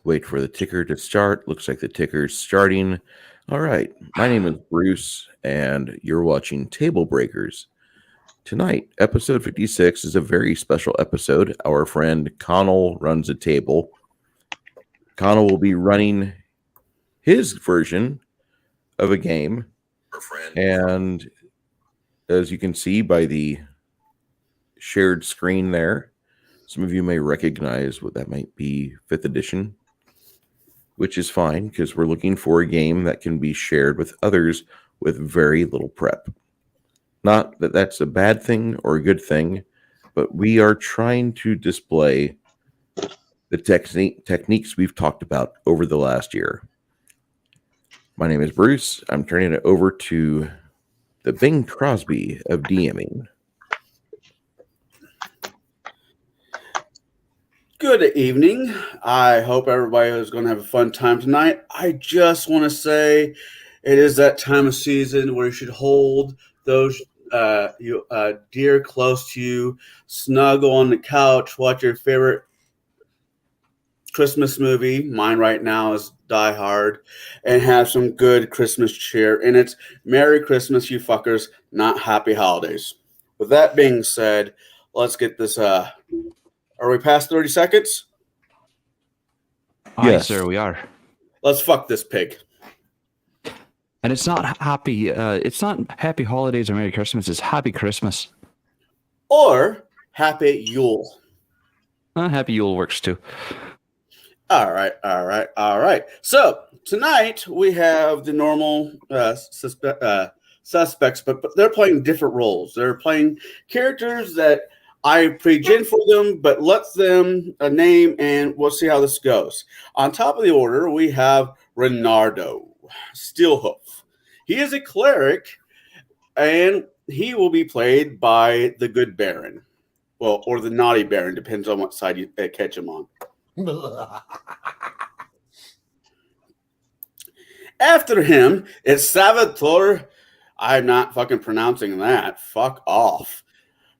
Wait for the ticker to start. Looks like the ticker's starting. All right. My name is Bruce, and you're watching Tablebreakers. Tonight, episode 56 is a very special episode. Our friend Conall runs a table. Conall will be running his version of a game. And as you can see by the shared screen there, some of you may recognize what that might be, 5th edition, which is fine because we're looking for a game that can be shared with others with very little prep. Not that that's a bad thing or a good thing, but we are trying to display the techniques we've talked about over the last year. My name is Bruce. I'm turning it over to the Bing Crosby of DMing. Good evening. I hope everybody is going to have a fun time tonight. I just want to say it is that time of season where you should hold those dear close to you, snuggle on the couch, watch your favorite Christmas movie. Mine right now is Die Hard, and have some good Christmas cheer. And it's Merry Christmas, you fuckers, not Happy Holidays. With that being said, let's get this. Are we past 30 seconds? Yes, sir, we are. Let's fuck this pig. And it's not happy. It's not Happy Holidays or Merry Christmas. It's Happy Christmas or Happy Yule. Happy Yule works too. All right. So tonight we have the normal suspects, but they're playing different roles. They're playing characters that I pre-gen for them, but let them a name, and we'll see how this goes. On top of the order, we have Renardo Steelhoof. He is a cleric, and he will be played by the good Baron. Well, or the naughty Baron, depends on what side you catch him on. After him, it's Salvatore. I'm not fucking pronouncing that. Fuck off.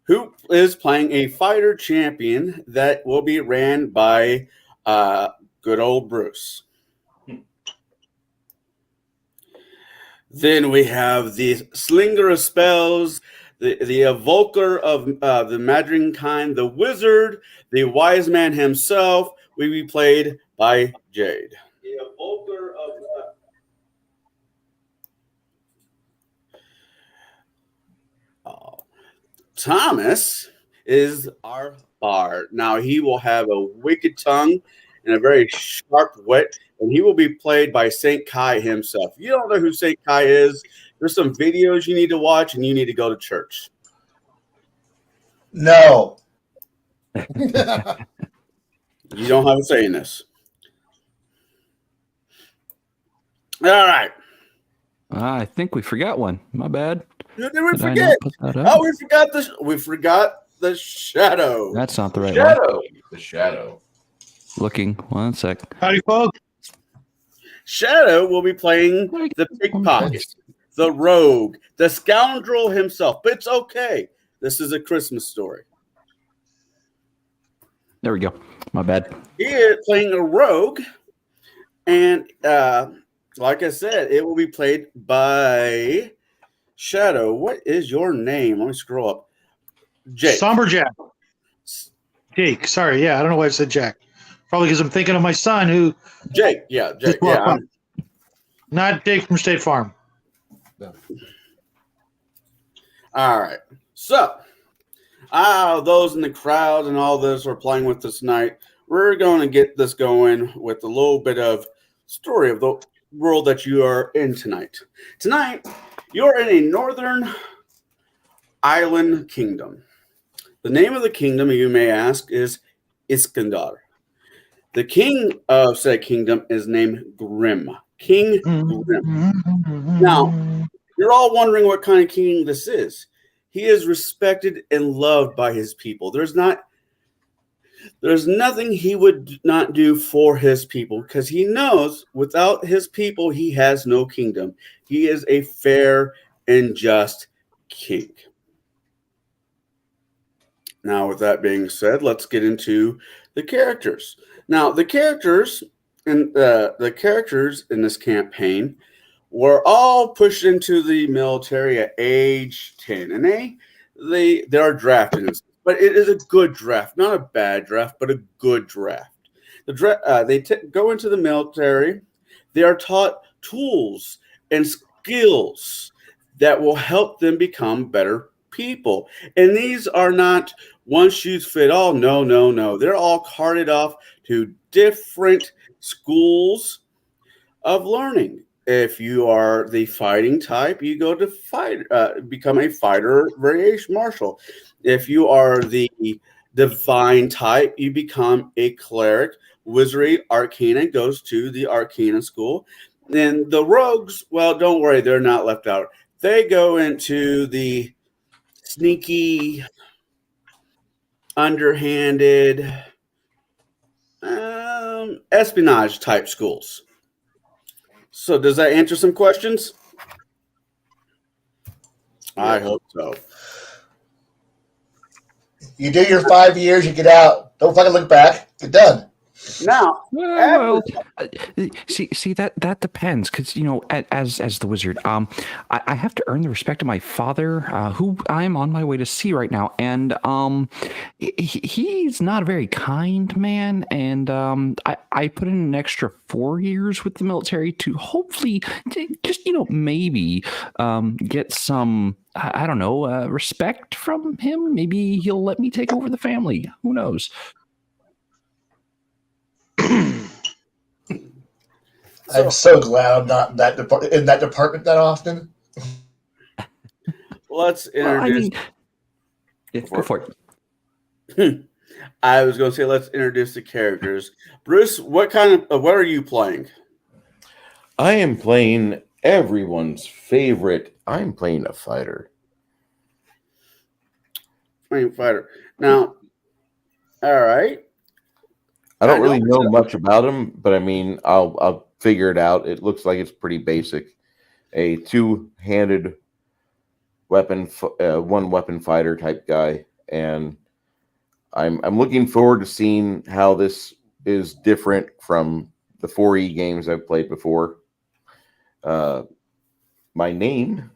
Who is playing a fighter champion that will be ran by good old Bruce. Then we have the Slinger of Spells, the Evoker of the Madring kind, the Wizard, the Wise Man himself, will be played by Jade. The Evoker of Thomas is our bard. Now, he will have a wicked tongue and a very sharp wit, and he will be played by St. Kai himself. If you don't know who St. Kai is, there's some videos you need to watch, and you need to go to church. No. You don't have a say in this. All right. I think we forgot one. My bad. Who did we forget? Oh, we forgot the shadow. That's not the right Shadow. one. The shadow. Looking. 1 sec. Howdy, folks. Shadow will be playing the pickpocket, the rogue, the scoundrel himself. But it's okay. This is a Christmas story. There we go. My bad. He is playing a rogue, and like I said, it will be played by Shadow. What is your name? Let me scroll up. Jake. Somber Jack. Jake. Sorry. Yeah, I don't know why I said Jack. Probably because I'm thinking of my son who. Jake. Yeah, Jake. Yeah. Not Jake from State Farm. No. All right. So, those in the crowd and all this are playing with us tonight. We're going to get this going with a little bit of story of the world that you are in tonight. Tonight, you're in a northern island kingdom. The name of the kingdom, you may ask, is Iskandar. The king of said kingdom is named Grim. King Grim. Now, you're all wondering what kind of king this is. He is respected and loved by his people. There's nothing he would not do for his people because he knows without his people, he has no kingdom. He is a fair and just king. Now, with that being said, let's get into the characters. Now, the characters and the characters in this campaign were all pushed into the military at age 10, and they are drafted, but it is a good draft, not a bad draft, but a good draft. They go into the military. They are taught tools and skills that will help them become better people. And these are not one shoes fit all. No, no, no. They're all carted off to different schools of learning. If you are the fighting type, you go to become a fighter variation marshal. If you are the divine type, you become a cleric. Wizardry Arcana goes to the Arcana school. And the rogues, well, don't worry, they're not left out. They go into the sneaky, underhanded, espionage type schools. So does that answer some questions? I hope so. You do your 5 years, you get out. Don't fucking look back. Get done. Now, Well, see that depends, because as the wizard, I have to earn the respect of my father, who I'm on my way to see right now, and he's not a very kind man, and I put in an extra 4 years with the military to hopefully just maybe get some. I don't know, respect from him. Maybe he'll let me take over the family. Who knows? I'm so glad I'm not in that department that often. Let's introduce. Go for it. I was going to say, let's introduce the characters. Bruce, what are you playing? I am playing everyone's favorite. I'm playing a fighter. Playing fighter. Now, all right. I don't really know much about him, but I mean, I'll figure it out. It looks like it's pretty basic. A two-handed weapon, one weapon fighter type guy, and I'm looking forward to seeing how this is different from the 4E games I've played before. My name,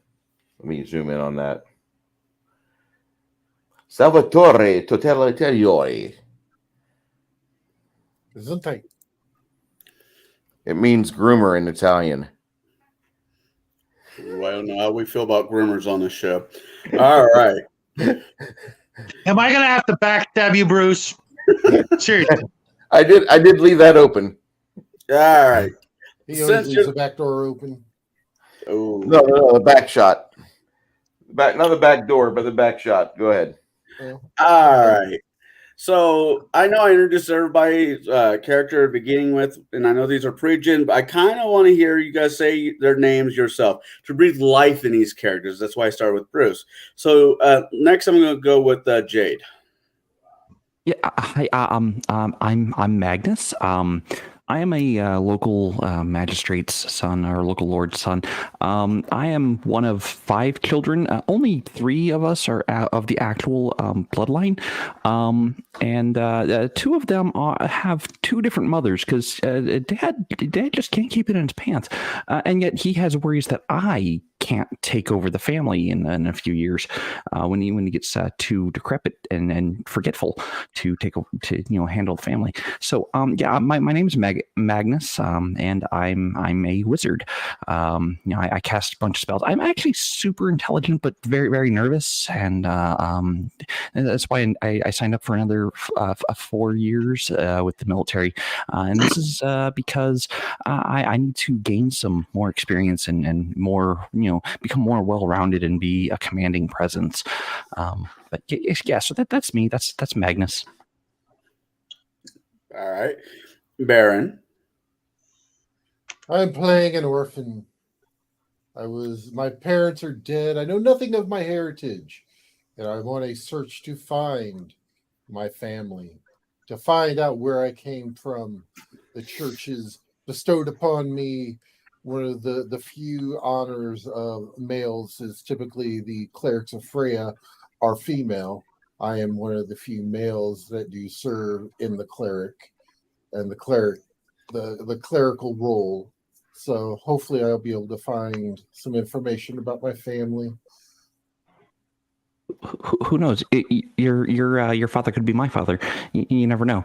let me zoom in on that. Salvatore Totaliteriori. Gesundheit. It It means groomer in Italian. Well, I don't know how we feel about groomers on this show. All right. Am I going to have to backstab you, Bruce? Seriously. I did leave that open. All right. He always leaves the back door open. Oh. No, the back shot. Not the back door, but the back shot. Go ahead. All right. So I know I introduced everybody's character beginning with, and I know these are pre-gen, but I kind of want to hear you guys say their names yourself to breathe life in these characters. That's why I started with Bruce. So next, I'm going to go with Jade. Yeah, hi. I'm Magnus. I am a local magistrate's son, or local lord's son. I am one of 5 children. Only 3 of us are of the actual bloodline, and 2 of them have 2 different mothers, because dad just can't keep it in his pants, and yet he has worries that I can't take over the family in a few years when he gets too decrepit and forgetful to take over, to handle the family. So my name is Magnus, and I'm a wizard. I cast a bunch of spells. I'm actually super intelligent, but very, very nervous, and that's why I signed up for another 4 years with the military, and this is because I need to gain some more experience and more, become more well-rounded and be a commanding presence. But yeah, so that's me. That's Magnus. All right. Baron. I'm playing an orphan. My parents are dead. I know nothing of my heritage. And I'm on a search to find my family, to find out where I came from. The church has bestowed upon me one of the few honors of males, is typically the clerics of Freya are female. I am one of the few males that do serve in the cleric. And the cleric the clerical role. So hopefully I'll be able to find some information about my family. Who knows? Your father could be my father. You never know.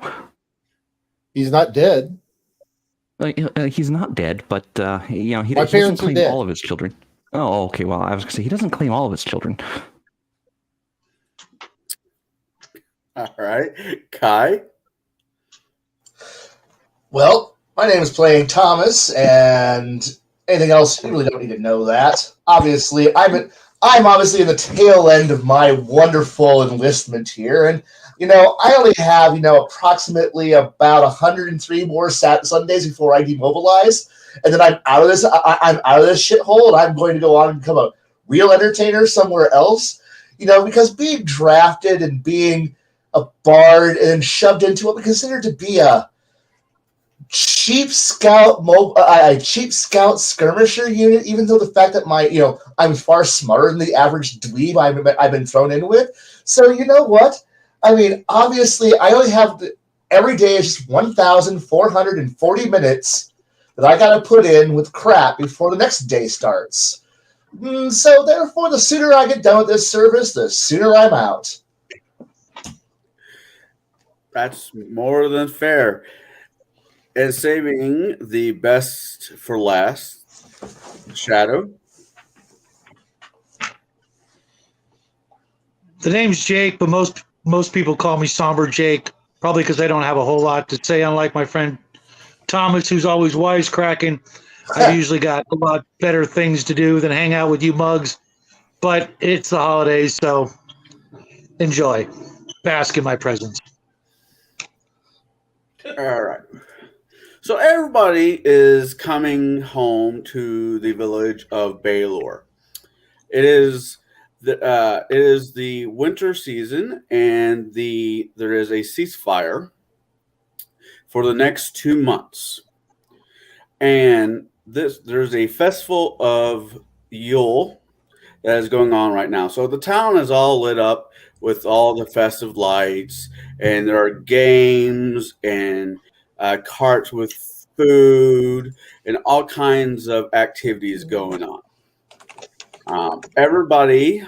He's not dead. He's not dead, but he My doesn't parents are claim dead. all of his children. Oh, okay. Well, I was going to say he doesn't claim all of his children. All right. Kai? Well, my name is Playing Thomas, and anything else, you really don't need to know that. Obviously, I'm obviously in the tail end of my wonderful enlistment here, and I only have approximately about 103 more Sundays before I demobilize, and then I'm out of this. I'm out of this shithole, and I'm going to go on and become a real entertainer somewhere else. Because being drafted and being a bard and then shoved into what we consider to be a cheap scout skirmisher unit, even though the fact that I'm far smarter than the average dweeb I've been thrown in with. So you know what? I mean, obviously, I only have every day is just 1,440 minutes that I got to put in with crap before the next day starts. So therefore, the sooner I get done with this service, the sooner I'm out. That's more than fair. And saving the best for last, Shadow. The name's Jake, but most people call me Somber Jake, probably because I don't have a whole lot to say. Unlike my friend Thomas, who's always wisecracking, I've usually got a lot better things to do than hang out with you mugs. But it's the holidays, so enjoy. Bask in my presence. All right. So everybody is coming home to the village of Baylor. It is the winter season, and there is a ceasefire for the next 2 months. And there's a festival of Yule that is going on right now. So the town is all lit up with all the festive lights, and there are games and carts with food and all kinds of activities going on. Everybody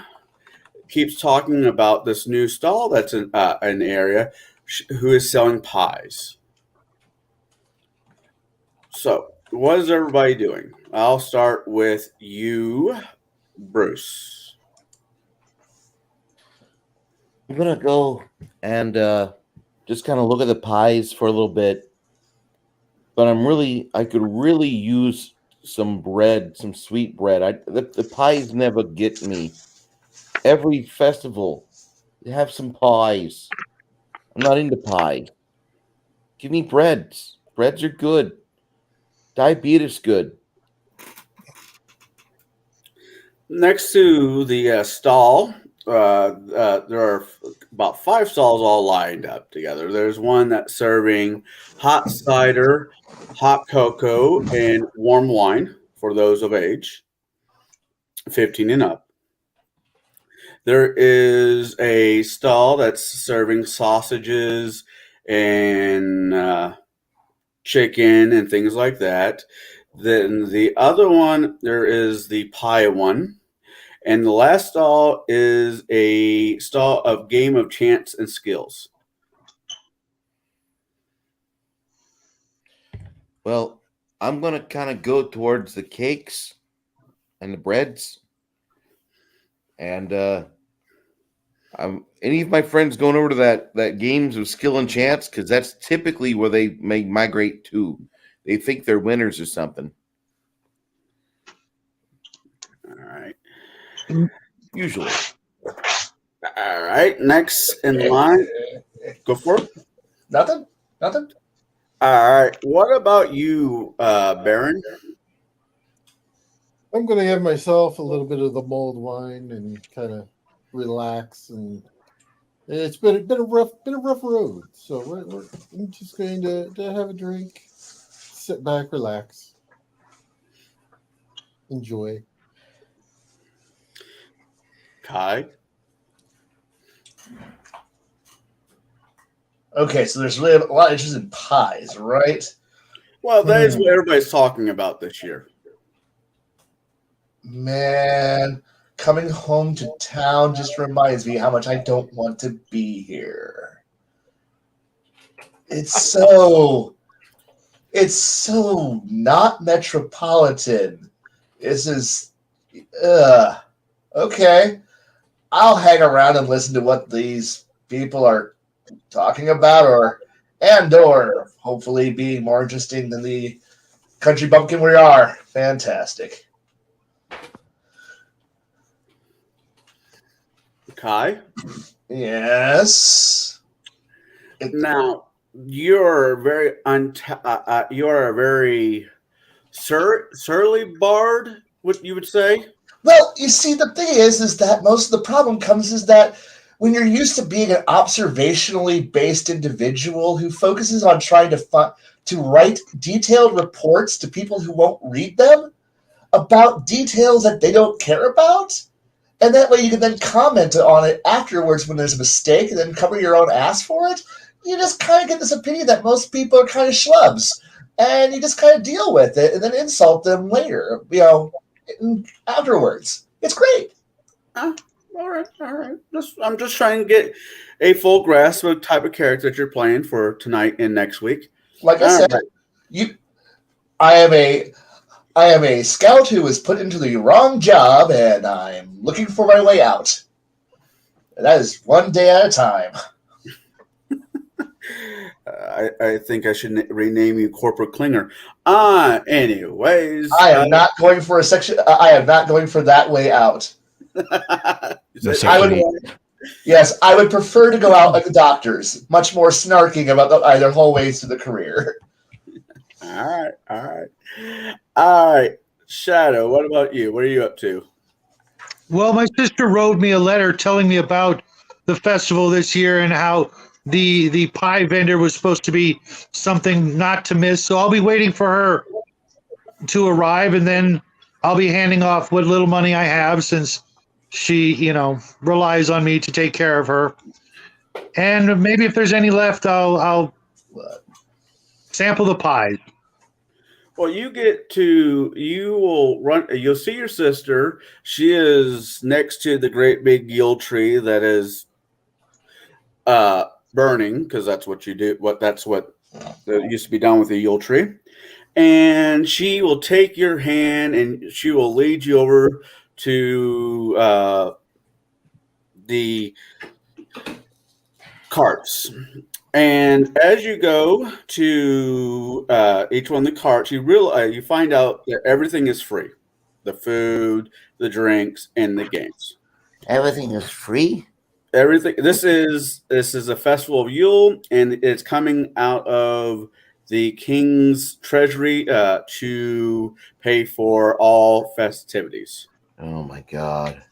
keeps talking about this new stall that's in an area who is selling pies. So, what is everybody doing? I'll start with you, Bruce. I'm gonna go and just kind of look at the pies for a little bit, but I could really use some bread, some sweet bread. The pies never get me. Every festival, they have some pies. I'm not into pie. Give me breads. Breads are good. Diabetes good. Next to the stall, there are about 5 stalls all lined up together. There's one that's serving hot cider, hot cocoa, and warm wine for those of age 15 and up. There is a stall that's serving sausages and chicken and things like that. Then the other one, there is the pie one. And the last stall is a stall of game of chance and skills. Well, I'm gonna kind of go towards the cakes and the breads, and any of my friends going over to that games of skill and chance, because that's typically where they may migrate to. They think they're winners or something. All right. Usually. All right. Next in line. Go for it. Nothing. All right. What about you, Baron? I'm going to have myself a little bit of the mulled wine and kind of relax. And it's been a rough road. So I'm just going to have a drink, sit back, relax, enjoy. Kai? Okay, so there's really a lot of interest in pies, right? Well, that is what everybody's talking about this year. Man, coming home to town just reminds me how much I don't want to be here. It's so not metropolitan. This is okay. I'll hang around and listen to what these people are talking about, or hopefully be more interesting than the country bumpkin we are. Fantastic. Kai? Yes. Now, you're very you're a very surly bard, what you would say? Well, you see, the thing is that most of the problem comes is that when you're used to being an observationally based individual who focuses on trying to write detailed reports to people who won't read them about details that they don't care about, and that way you can then comment on it afterwards when there's a mistake and then cover your own ass for it, you just kind of get this opinion that most people are kind of schlubs, and you just kind of deal with it and then insult them later, afterwards. It's great. All right. I'm just trying to get a full grasp of the type of character that you're playing for tonight and next week. Like I said, I am a scout who was put into the wrong job, and I'm looking for my way out. And that is one day at a time. I think I should rename you Corporal Klinger. Anyways, I am not going for a section. I am not going for that way out. I would prefer to go out like the doctors, much more snarking about their whole ways to the career. All right. Shadow, what about you? What are you up to? Well, my sister wrote me a letter telling me about the festival this year and how the pie vendor was supposed to be something not to miss. So I'll be waiting for her to arrive, and then I'll be handing off what little money I have, since she, relies on me to take care of her. And maybe if there's any left, I'll sample the pies. Well, you'll see your sister. She is next to the great big Yule tree that is burning, because that's what you do. That's what used to be done with the Yule tree. And she will take your hand and she will lead you over to the carts. And as you go to each one of the carts, you find out that everything is free: the food, the drinks, and the games. Everything is free? Everything. This is a festival of Yule, and it's coming out of the king's treasury to pay for all festivities. Oh my God!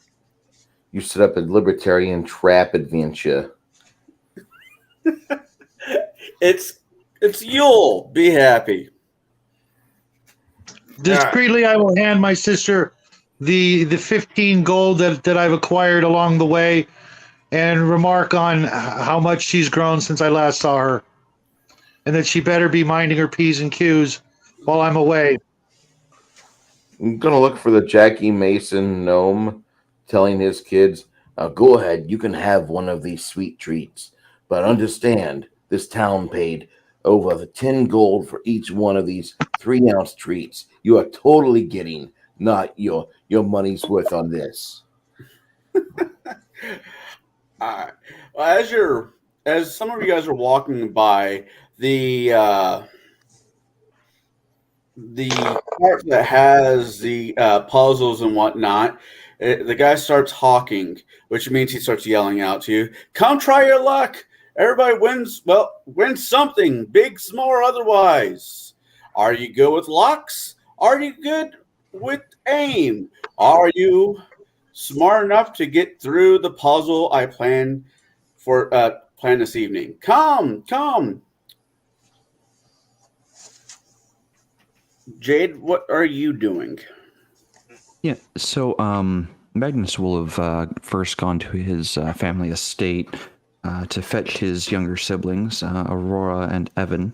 You set up a libertarian trap adventure. It's Yule. Be happy. Discreetly, I will hand my sister the 15 gold that I've acquired along the way, and remark on how much she's grown since I last saw her, and that she better be minding her P's and Q's while I'm away. I'm gonna look for the Jackie Mason gnome, telling his kids, "Go ahead, you can have one of these sweet treats, but understand, this town paid over 10 gold for each one of these 3-ounce treats. You are totally getting not your money's worth on this." All right. Well, as some of you guys are walking by the part that has the puzzles and whatnot, the guy starts hawking, which means he starts yelling out to you, "Come try your luck. Everybody wins something, big, small, or otherwise. Are you good with locks? Are you good with aim? Are you smart enough to get through the puzzle I plan this evening? Come. Jade, what are you doing? Yeah, so Magnus will have first gone to his family estate to fetch his younger siblings, Aurora and Evan.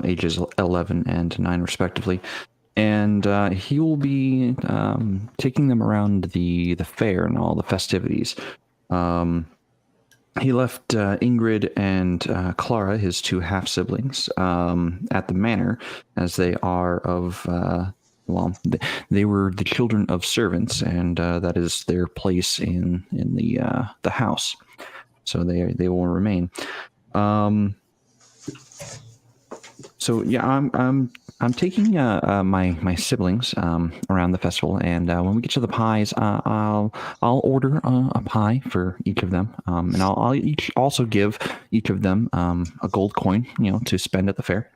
ages 11 and 9 respectively. And he will be taking them around the fair and all the festivities. He left Ingrid and Clara, his two half siblings, at the manor, as they are of they were the children of servants, and that is their place in the house. So they will remain. So yeah, I'm taking my siblings around the festival, and when we get to the pies, I'll order a pie for each of them, and I'll also give each of them a gold coin, to spend at the fair.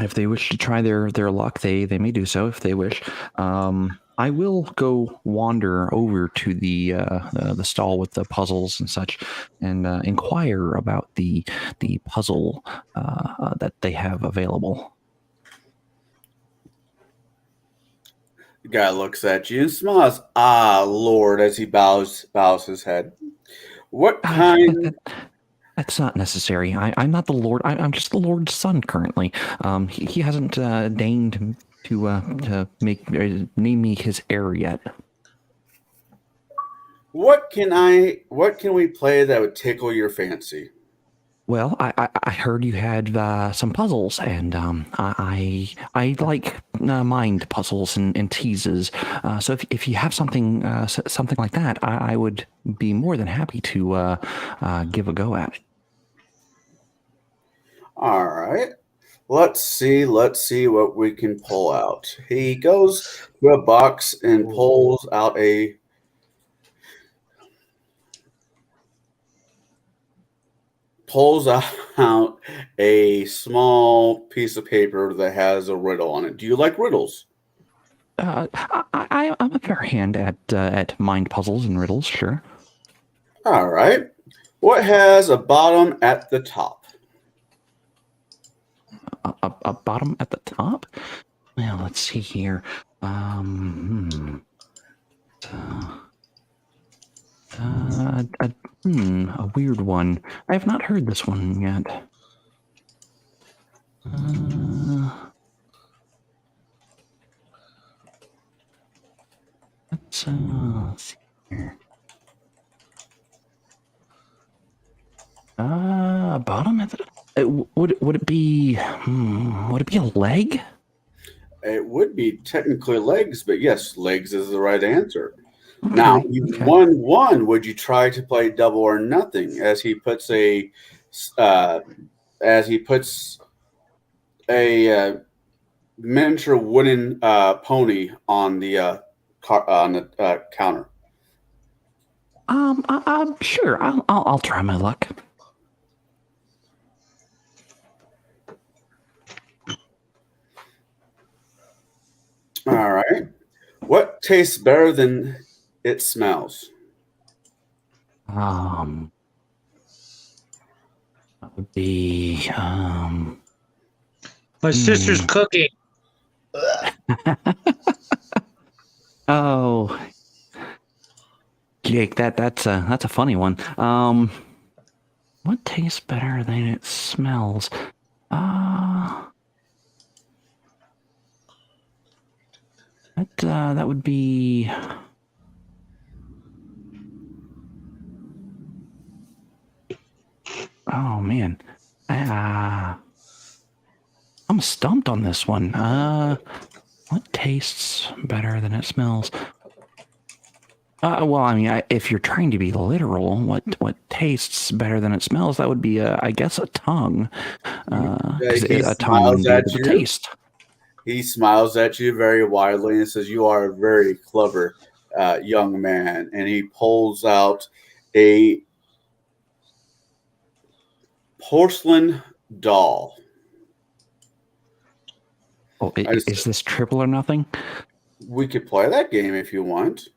If they wish to try their luck, they may do so if they wish. I will go wander over to the stall with the puzzles and such, and inquire about the puzzle that they have available. The guy looks at you and smiles. Ah, Lord, as he bows his head. What kind? That's not necessary. I'm not the Lord. I'm just the Lord's son currently. He hasn't deigned to name me his heir yet. What can we play that would tickle your fancy? Well, I heard you had some puzzles, and I like mind puzzles and teases. So if you have something like that, I would be more than happy to give a go at it. All right. Let's see what we can pull out. He goes to a box and pulls out a small piece of paper that has a riddle on it. Do you like riddles? I'm a fair hand at mind puzzles and riddles, sure. All right. What has a bottom at the top? A bottom at the top? Well, let's see here. A weird one. I have not heard this one yet. Let's see here. Bottom at the would it be a leg? It would be technically legs, but yes, legs is the right answer. Okay, Now you okay. won one. Would you try to play double or nothing? As he puts a miniature wooden pony on the counter. I'm sure. I'll try my luck. All right. What tastes better than it smells? That would be My sister's cooking. Oh, Jake, that's a funny one. What tastes better than it smells? That would be. Oh man, I'm stumped on this one. What tastes better than it smells? Well, I mean, if you're trying to be literal, what tastes better than it smells? That would be, I guess, a tongue. A tongue would be the taste. He smiles at you very widely and says, "You are a very clever young man." And he pulls out a porcelain doll. Oh, is this triple or nothing? We could play that game if you want.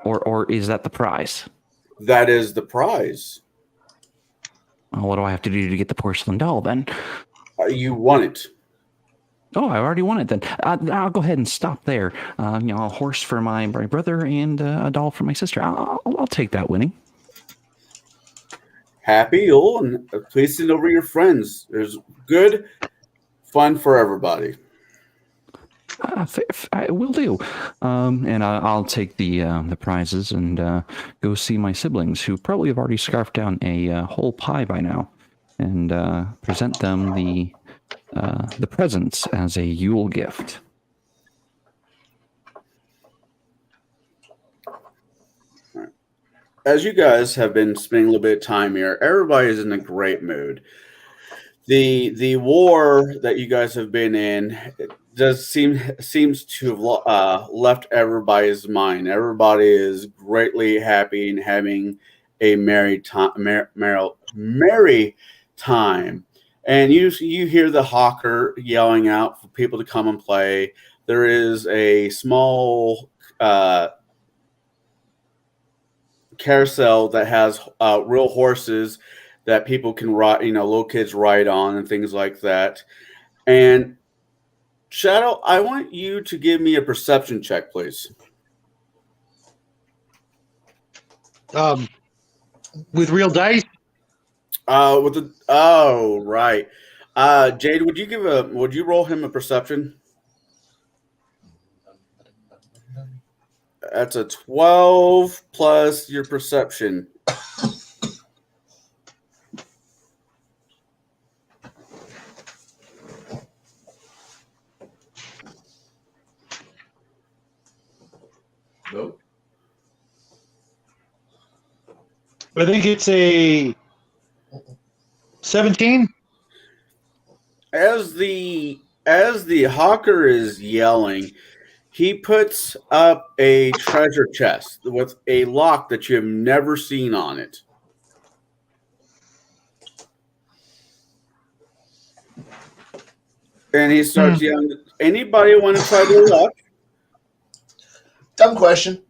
Or is that the prize? That is the prize. Well, what do I have to do to get the porcelain doll then? You won it. Oh, I already won it then. I'll go ahead and stop there. A horse for my brother and a doll for my sister. I'll take that winning. happy Yule, and please send over your friends. There's good fun for everybody. I will do, and I'll take the prizes and go see my siblings, who probably have already scarfed down a whole pie by now, and present them the presents as a Yule gift. As you guys have been spending a little bit of time here, everybody is in a great mood. The war that you guys have been in seems to have left everybody's mind. Everybody is greatly happy and having a merry time. And you hear the hawker yelling out for people to come and play. There is a small carousel that has real horses that people can ride, little kids ride on and things like that. And Shadow, I want you to give me a perception check, please. With real dice? Right. Jade, would you roll him a perception? That's a 12 plus your perception. Nope. I think it's a 17. As the hawker is yelling, he puts up a treasure chest with a lock that you have never seen on it. And he starts yelling, anybody want to try their luck? Dumb question.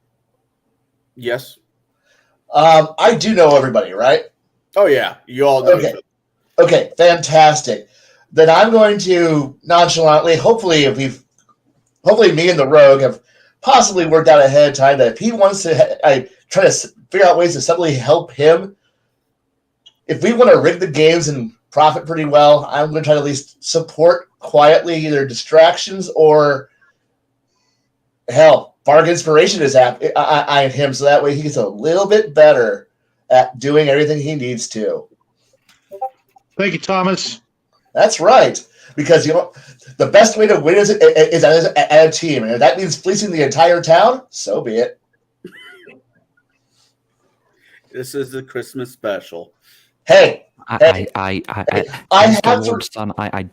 Yes. I do know everybody, right? Oh, yeah. You all know each other. Okay, fantastic. Then I'm going to nonchalantly, hopefully me and the rogue have possibly worked out ahead of time that if he wants to, I try to figure out ways to subtly help him. If we want to rig the games and profit pretty well, I'm going to try to at least support quietly either distractions or, hell, Barg Inspiration is eyeing him, so that way he gets a little bit better at doing everything he needs to. Thank you, Thomas. That's right, because the best way to win is as a team, and if that means fleecing the entire town, so be it. This is the Christmas special. Hey, I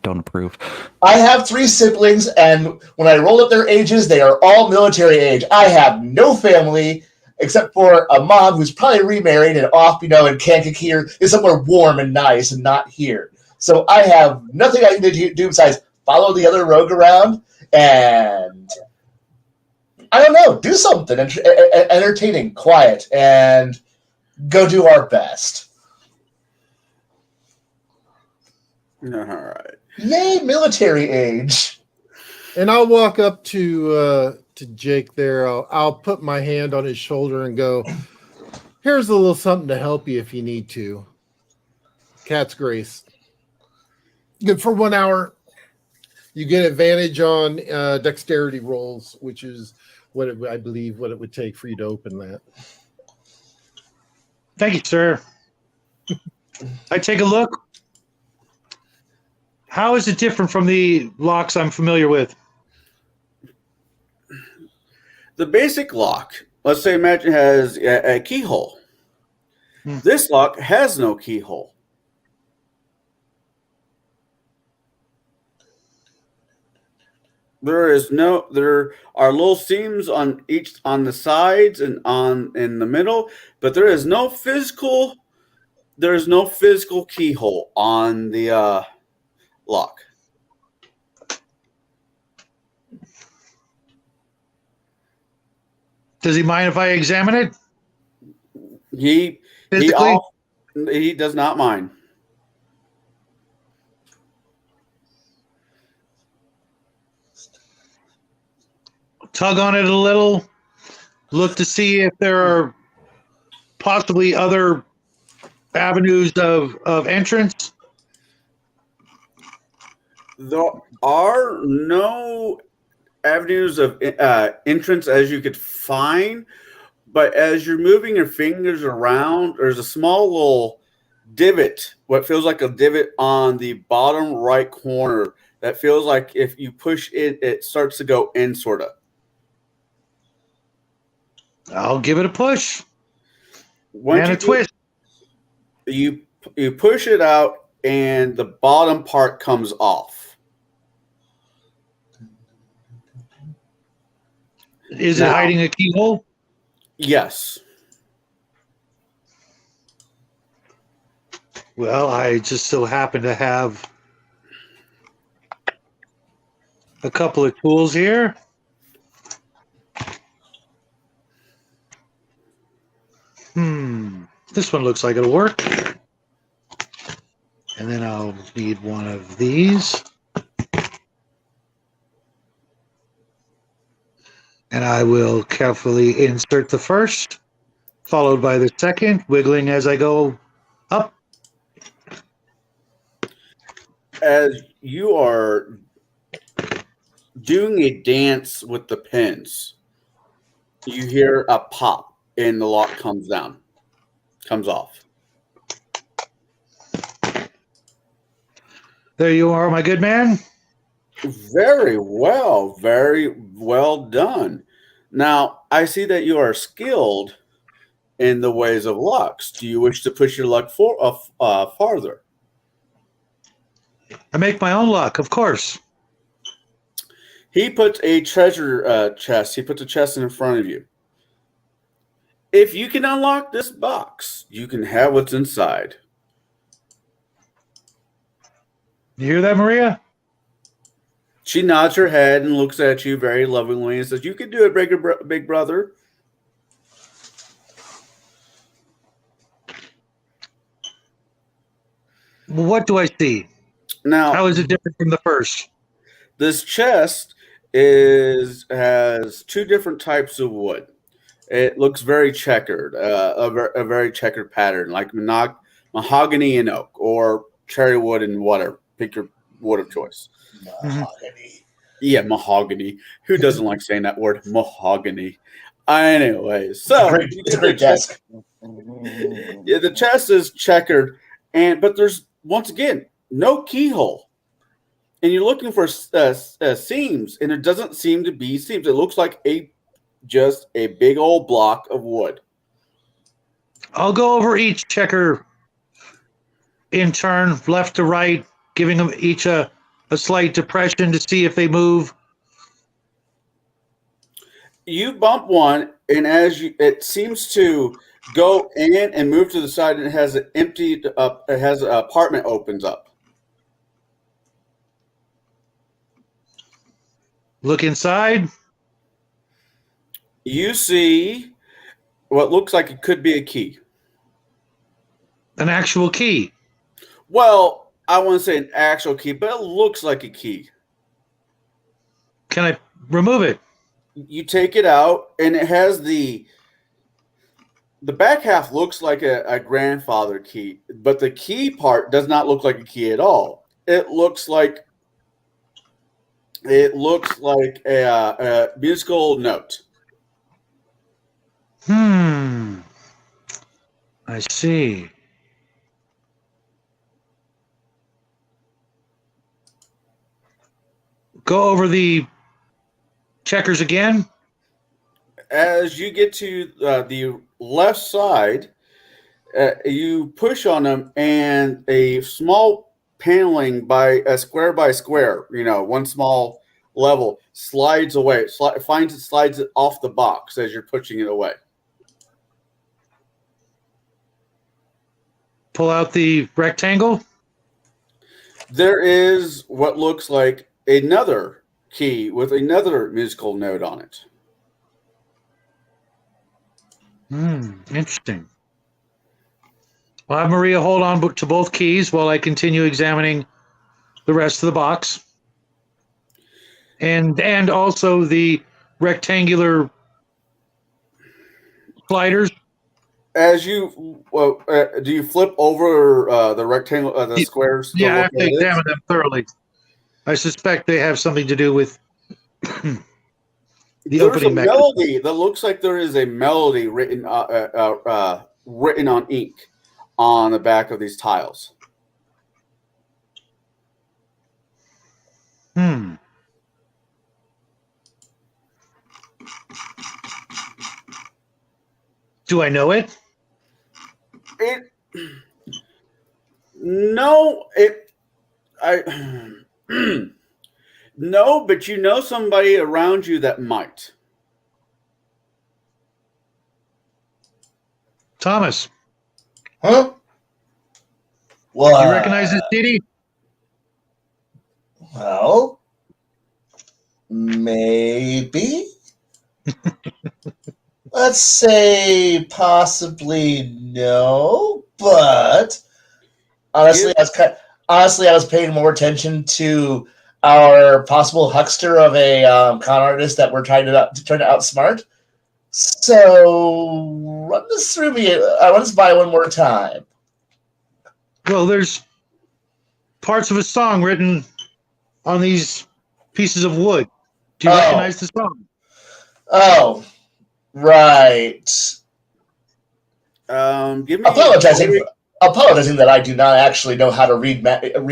don't approve. I have 3 siblings, and when I roll up their ages, they are all military age. I have no family except for a mom who's probably remarried and off, in Kankakee is somewhere warm and nice and not here. So I have nothing I need to do besides follow the other rogue around and, I don't know, do something entertaining, quiet, and go do our best. All right. Yay, military age. And I'll walk up to Jake there. I'll put my hand on his shoulder and go, here's a little something to help you if you need to. Cat's Grace. Good for 1 hour. You get advantage on dexterity rolls, which is I believe what it would take for you to open that. Thank you, sir. I take a look. How is it different from the locks I'm familiar with? The basic lock, let's say imagine has a keyhole. This lock has no keyhole. There are little seams on the sides and in the middle, but there is no physical keyhole on the lock. Does he mind if I examine it? He does not mind. Tug on it a little. Look to see if there are possibly other avenues of entrance? There are no avenues of entrance as you could find, but as you're moving your fingers around, there's a small little divot, what feels like a divot on the bottom right corner that feels like if you push it, it starts to go in, sort of. I'll give it a push Once and you a twist. you push it out, and the bottom part comes off. Is it Now- hiding a keyhole? Yes. Well, I just so happen to have a couple of tools here. This one looks like it'll work. And then I'll need one of these. And I will carefully insert the first, followed by the second, wiggling as I go up. As you are doing a dance with the pins, you hear a pop and the lock comes off. There you are, my good man. Very well done. Now, I see that you are skilled in the ways of locks. Do you wish to push your luck farther? I make my own luck, of course. He puts a treasure chest. He puts a chest in front of you. If you can unlock this box, you can have what's inside. You hear that, Maria? She nods her head and looks at you very lovingly and says, "You can do it, big brother." What do I see? Now, How is it different from the first? this chest has two different types of wood. It looks very checkered, a very checkered pattern, like mahogany and oak, or cherry wood and whatever. Pick your wood of choice. Mahogany. Yeah, mahogany. Who doesn't like saying that word, mahogany? Anyway, so It's a great desk. yeah, the chest is checkered, but there's once again no keyhole, and you're looking for seams, and there doesn't seem to be seams. It looks like just a big old block of wood. I'll go over each checker in turn, left to right, giving them each a slight depression to see if they move. You bump one, and it seems to go in and move to the side, and it has an emptied up. It has an apartment opens up. Look inside. You see what looks like it could be a key. An actual key. Well, I wouldn't say an actual key, but it looks like a key. Can I remove it? You take it out, and it has the back half looks like a grandfather key, but the key part does not look like a key at all. It looks like a musical note. I see. Go over the checkers again. As you get to the left side, you push on them, and a small paneling by square, one small level slides away. Slides it off the box as you're pushing it away. Pull out the rectangle. There is what looks like another key with another musical note on it. Interesting. I'll have Maria hold on to both keys while I continue examining the rest of the box. And also the rectangular sliders. As you do you flip over the rectangle, the squares to Yeah, I look have to at it? examine them thoroughly. I suspect they have something to do with the There's a opening mechanism. melody that looks like there is a melody written on ink on the back of these tiles. Hmm. Do I know it? It no, it I no, but you know somebody around you that might. Thomas, Huh? do you recognize this CD? Well, maybe. Let's say possibly no, but honestly, I was paying more attention to our possible huckster of a con artist that we're trying to outsmart. So run this through me. Run this by one more time. Well, there's parts of a song written on these pieces of wood. Do you recognize the song? Oh, right. Give me Apologizing that I do not actually know how to read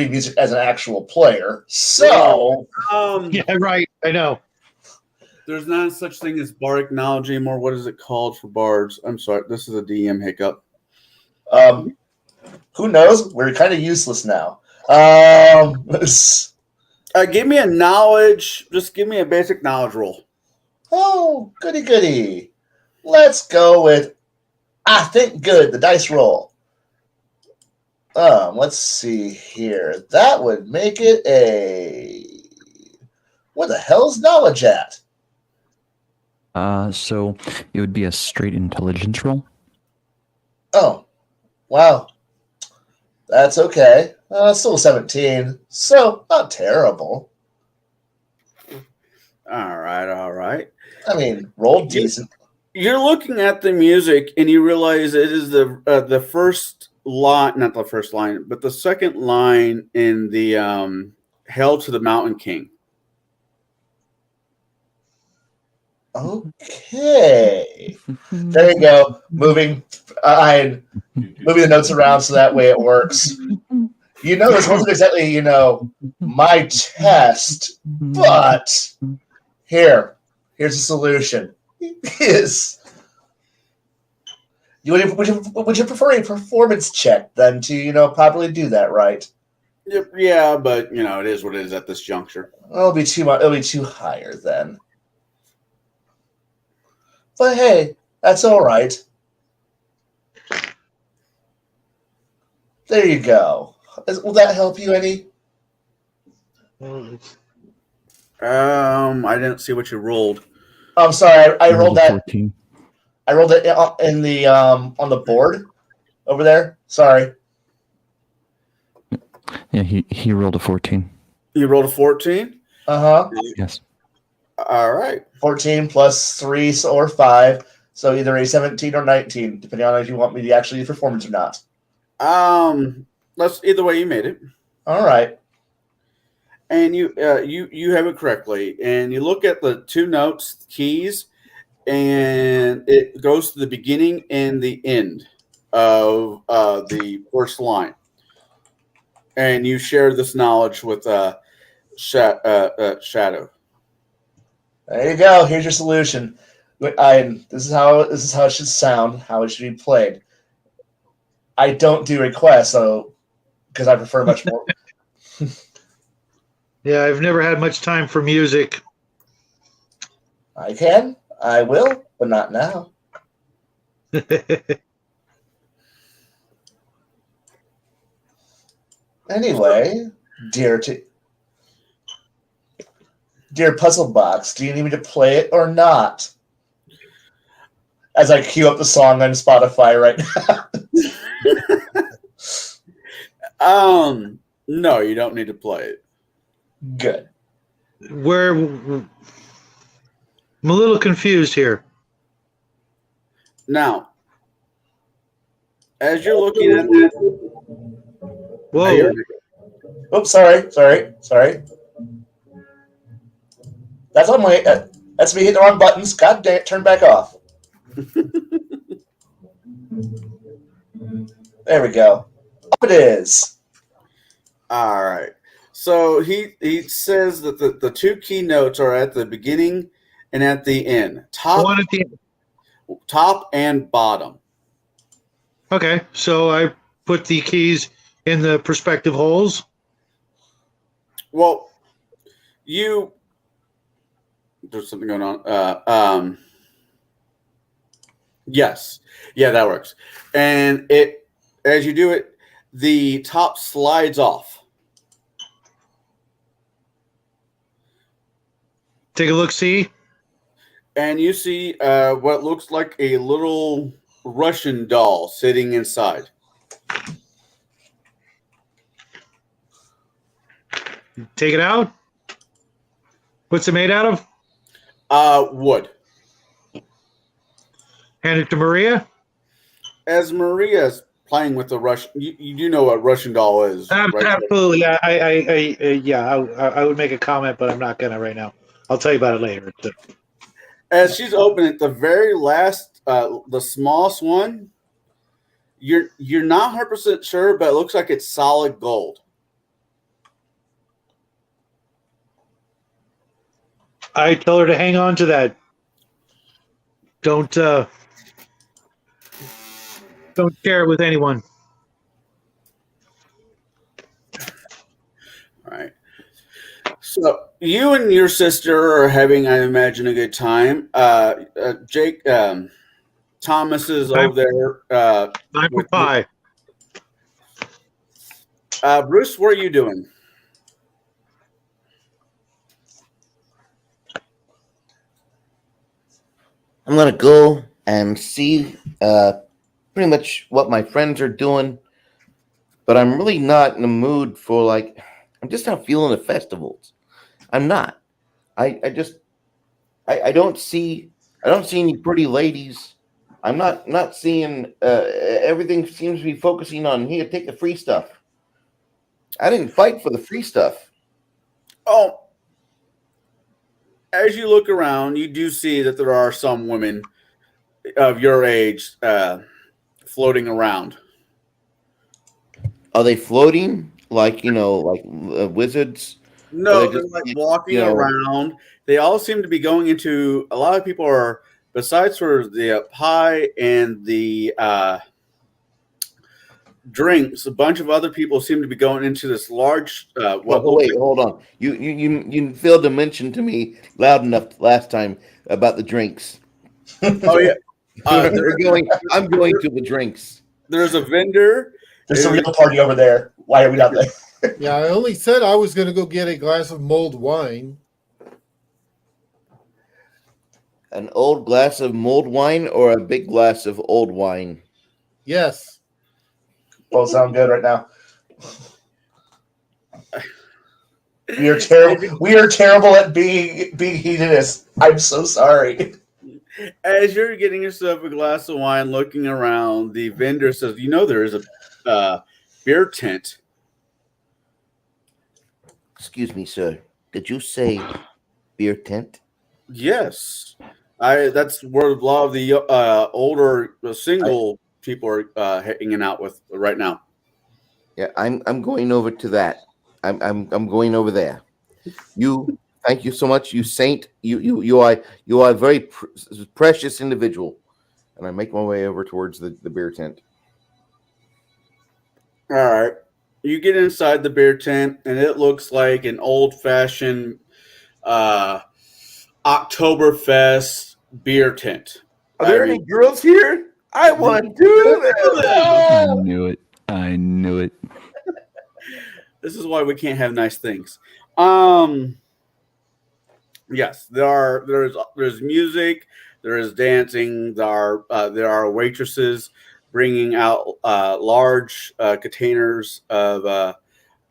music as an actual player. So, Yeah, right. I know. there's not such thing as bardic knowledge anymore. What is it called for bards? I'm sorry, this is a DM hiccup. who knows? We're kind of useless now. Give me a knowledge. Just give me a basic knowledge roll. Oh, goody goody. Let's go with think good. The dice roll. Let's see here. That would make it a. Where the hell's knowledge at? So it would be a straight intelligence roll. Oh, wow. That's okay. Still 17, so not terrible. All right. I mean, rolled decent. You're looking at the music and you realize it is the first line, not the first line, but the second line in the "Hail to the Mountain King." Okay. There you go. Moving the notes around so that way it works. You know, this wasn't exactly, my test, but here's a solution. Would you prefer a performance check than to, properly do that, right? Yeah, but it is what it is at this juncture. It'll be too much. It'll be too higher then. But hey, that's all right. There you go. Will that help you any? I didn't see what you rolled. I'm sorry. I rolled that. 14. I rolled it in the on the board over there. Sorry. Yeah, he rolled a 14. You rolled a 14? Uh-huh. Yes. All right. 14 plus 3 or 5. So either a 17 or 19, depending on if you want me to actually do performance or not. Either way you made it. All right. And you have it correctly. And you look at the two notes, keys, and it goes to the beginning and the end of the first line. And you share this knowledge with Shadow. There you go. Here's your solution. This is how it should sound. How it should be played. I don't do requests, so because I prefer much more. Yeah, I've never had much time for music. I will, but not now. Anyway, dear Puzzle Box, do you need me to play it or not? As I queue up the song on Spotify right now. No, you don't need to play it. Good. I'm a little confused here. Now, As you're looking at it, Whoa. Oops, sorry. That's on my. That's me hitting the wrong buttons. God damn it! Turn back off. There we go. Up it is. all right. So he says that the two keynotes are at the beginning and at the end. One at the Top and bottom. Okay, so I put the keys in the prospective holes. Well, there's something going on. Yes. Yeah, that works. And as you do it, the top slides off. Take a look, see. And you see what looks like a little Russian doll sitting inside. Take it out. What's it made out of? Wood. Hand it to Maria. As Maria's playing with the Russian, you do know what Russian doll is, right? Absolutely. I would make a comment, but I'm not gonna right now. I'll tell you about it later. As she's opening it, the very last, the smallest one, you're not 100% sure, but it looks like it's solid gold. I tell her to hang on to that. Don't share it with anyone. All right. So you and your sister are having, I imagine, a good time. Jake, Thomas is over there. I'm for pie. Bruce, what are you doing? I'm gonna go and see pretty much what my friends are doing, but I'm really not in the mood for like. I'm just not feeling the festivals. I'm not. I don't see any pretty ladies. I'm not seeing everything seems to be focusing on here. Take the free stuff. I didn't fight for the free stuff. Oh, as you look around, you do see that there are some women of your age floating around. Are they floating like like wizards? No, Or they're just, like walking know, around. They all seem to be going into. A lot of people are, besides for the pie and the drinks. A bunch of other people seem to be going into this large. wait, hold on. You failed to mention to me loud enough last time about the drinks. Oh yeah, I'm going to the drinks. there's a vendor. There's a real party over there. Why are we not there? Yeah, I only said I was going to go get a glass of mulled wine. An old glass of mulled wine or a big glass of old wine? Yes. Both sound good right now. We are terrible. We are terrible at being hedonists. I'm so sorry. As you're getting yourself a glass of wine, looking around, the vendor says, "You know there is a beer tent." Excuse me, sir. Did you say beer tent? Yes, that's where a lot of the older single people are hanging out with right now. Yeah, I'm going over to that. I'm going over there. You thank you so much, you saint. You are a very precious individual. And I make my way over towards the beer tent. All right. You get inside the beer tent, and it looks like an old-fashioned Oktoberfest beer tent. Are there any girls here? I want to do this. I knew it. This is why we can't have nice things. Yes, there's music, there is dancing, there are waitresses bringing out large containers of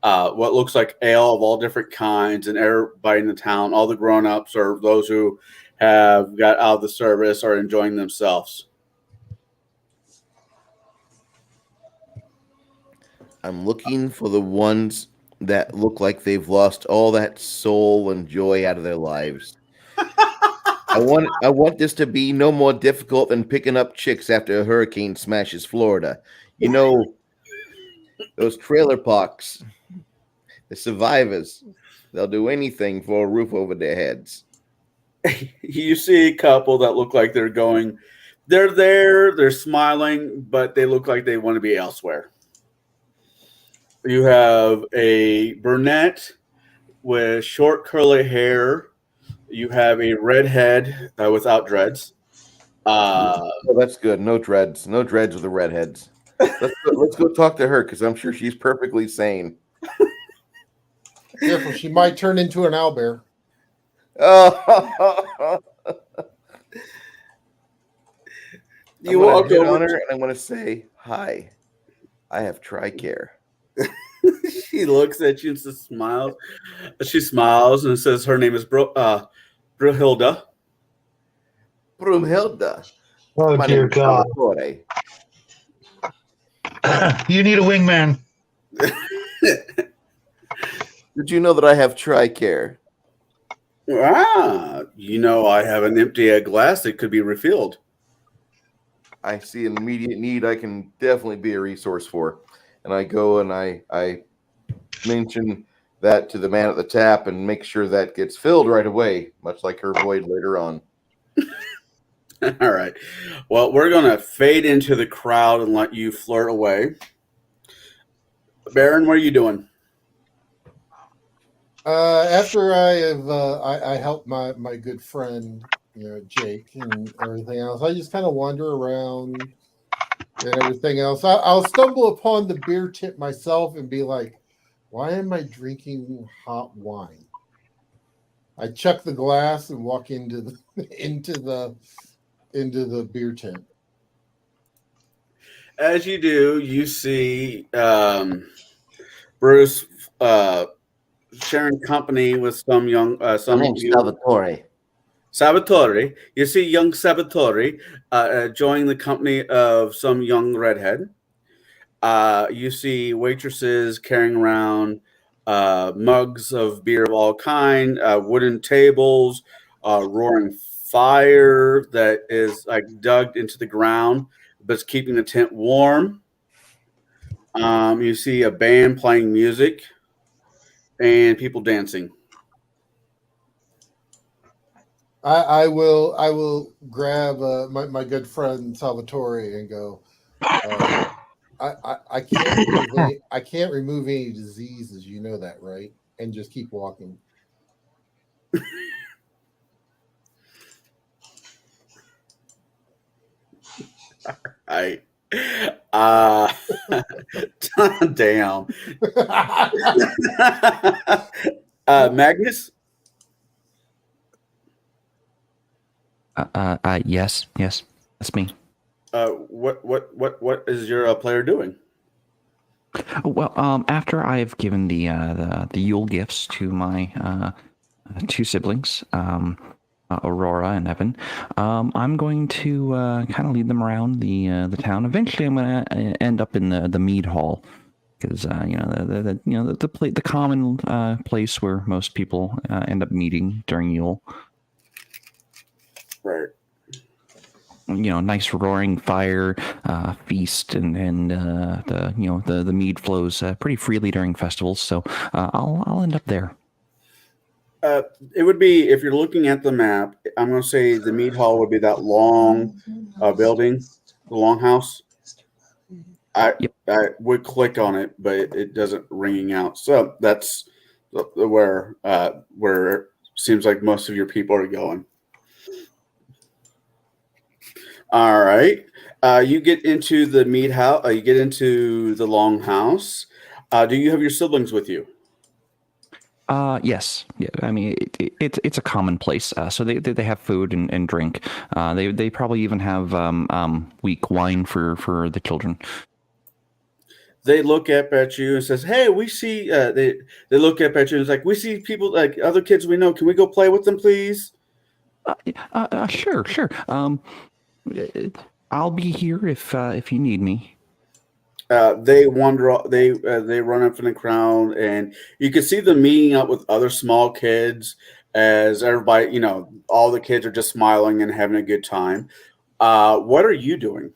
what looks like ale of all different kinds, and everybody in the town, all the grown-ups or those who have got out of the service, are enjoying themselves. I'm looking for the ones that look like they've lost all that soul and joy out of their lives. I want this to be no more difficult than picking up chicks after a hurricane smashes Florida. You know, those trailer parks, the survivors, they'll do anything for a roof over their heads. You see a couple that look like they're there, they're smiling, but they look like they want to be elsewhere. You have a brunette with short curly hair. You have a redhead without dreads. Uh, Oh, that's good. No dreads. No dreads with the redheads. Let's go talk to her because I'm sure she's perfectly sane. Careful, she might turn into an owlbear. Oh, you walk on over. her and I'm going to say, "Hi, I have TRICARE." She looks at you and smiles. She smiles and says her name is Brunhilda. Broomhilda. Oh, My dear name is God. Salvatore. You need a wingman. Did you know that I have TRICARE? I have an empty glass that could be refilled. I see an immediate need I can definitely be a resource for. And I go and I mention that to the man at the tap and make sure that gets filled right away, much like her void later on. All right. Well, we're going to fade into the crowd and let you flirt away. Baron, what are you doing? After I have I helped my good friend, Jake and everything else, I just kind of wander around and everything else. I'll stumble upon the beer tip myself and be like, "Why am I drinking hot wine?" I chuck the glass and walk into the into the beer tent. As you do, you see Bruce sharing company with some young My name's Salvatore. Salvatore. You see young Salvatore joining the company of some young redhead. You see waitresses carrying around mugs of beer of all kind, wooden tables, roaring fire that is like dug into the ground, but it's keeping the tent warm. You see a band playing music and people dancing. I will grab my good friend Salvatore and go. I can't remove any diseases. You know that, right? And just keep walking. I damn. Magnus. Yes, that's me. What is your player doing? Well, after I've given the Yule gifts to my two siblings, Aurora and Evan, I'm going to kind of lead them around the town. Eventually, I'm going to end up in the mead hall because the common place where most people end up meeting during Yule. Right. Nice roaring fire feast, and the mead flows pretty freely during festivals. So I'll end up there. It would be, if you're looking at the map, I'm going to say the mead hall would be that long building, the long house. I would click on it, but it doesn't ringing out. So that's where it seems like most of your people are going. All right. You get into the mead house. You get into the long house. Do you have your siblings with you? Yes. Yeah. I mean, it's a common place. So they have food and drink. They probably even have weak wine for the children. They look up at you and says, "Hey, we see." They look up at you and it's like, "We see people like other kids we know. Can we go play with them, please?" Sure. I'll be here if you need me. They wander. They run up in the crowd, and you can see them meeting up with other small kids as everybody. All the kids are just smiling and having a good time. What are you doing?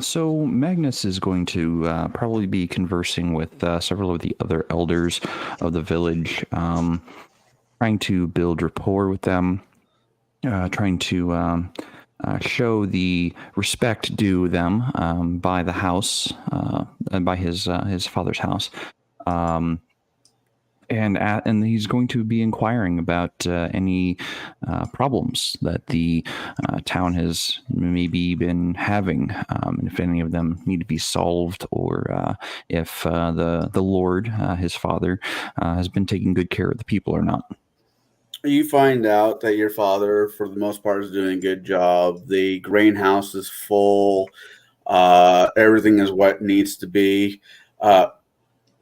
So Magnus is going to probably be conversing with several of the other elders of the village, trying to build rapport with them, trying to show the respect due them by the house, and by his father's house. And he's going to be inquiring about any problems that the town has maybe been having, and if any of them need to be solved, or if the Lord, his father, has been taking good care of the people or not. You find out that your father, for the most part, is doing a good job. The grain house is full. Everything is what needs to be.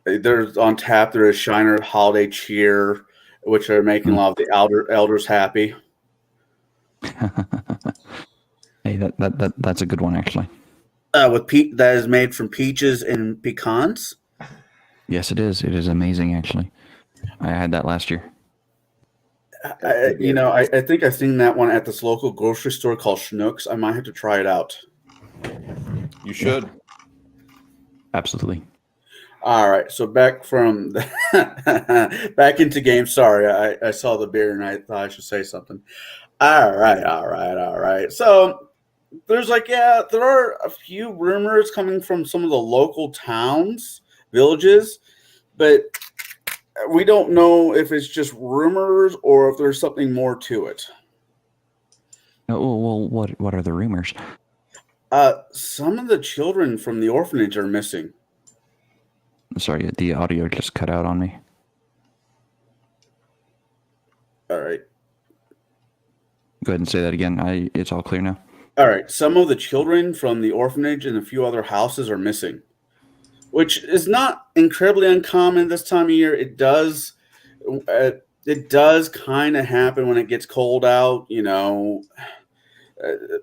There's on tap. There is Shiner Holiday Cheer, which are making a lot of the elders happy. Hey, that's a good one, actually. That is made from peaches and pecans. Yes, it is. It is amazing, actually. I had that last year. I think I've seen that one at this local grocery store called Schnucks. I might have to try it out. You should. Absolutely. All right, so back from back into game. Sorry, I saw the beer and I thought I should say something. All right. So there are a few rumors coming from some of the local towns, villages, but we don't know if it's just rumors or if there's something more to it. Well, what are the rumors? Some of the children from the orphanage are missing. Sorry, the audio just cut out on me. All right. Go ahead and say that again. It's all clear now. All right. Some of the children from the orphanage and a few other houses are missing, which is not incredibly uncommon this time of year. It does kind of happen when it gets cold out.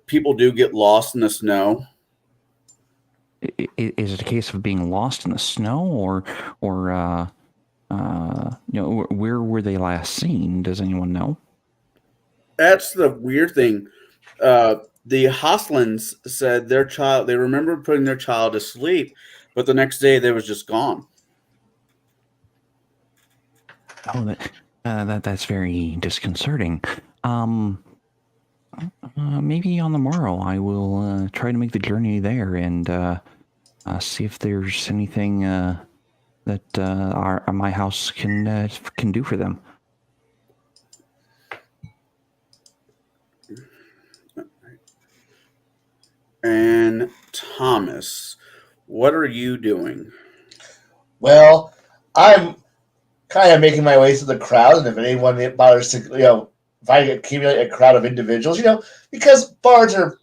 People do get lost in the snow. Is it a case of being lost in the snow, or where were they last seen? Does anyone know? That's the weird thing. The Hoslins said they remember putting their child to sleep, but the next day they was just gone. Oh, that's very disconcerting. Maybe on the morrow I will try to make the journey there and see if there's anything that my house can do for them. And Thomas, what are you doing? Well, I'm kind of making my way through the crowd, and if anyone bothers to, if I accumulate a crowd of individuals, because bards are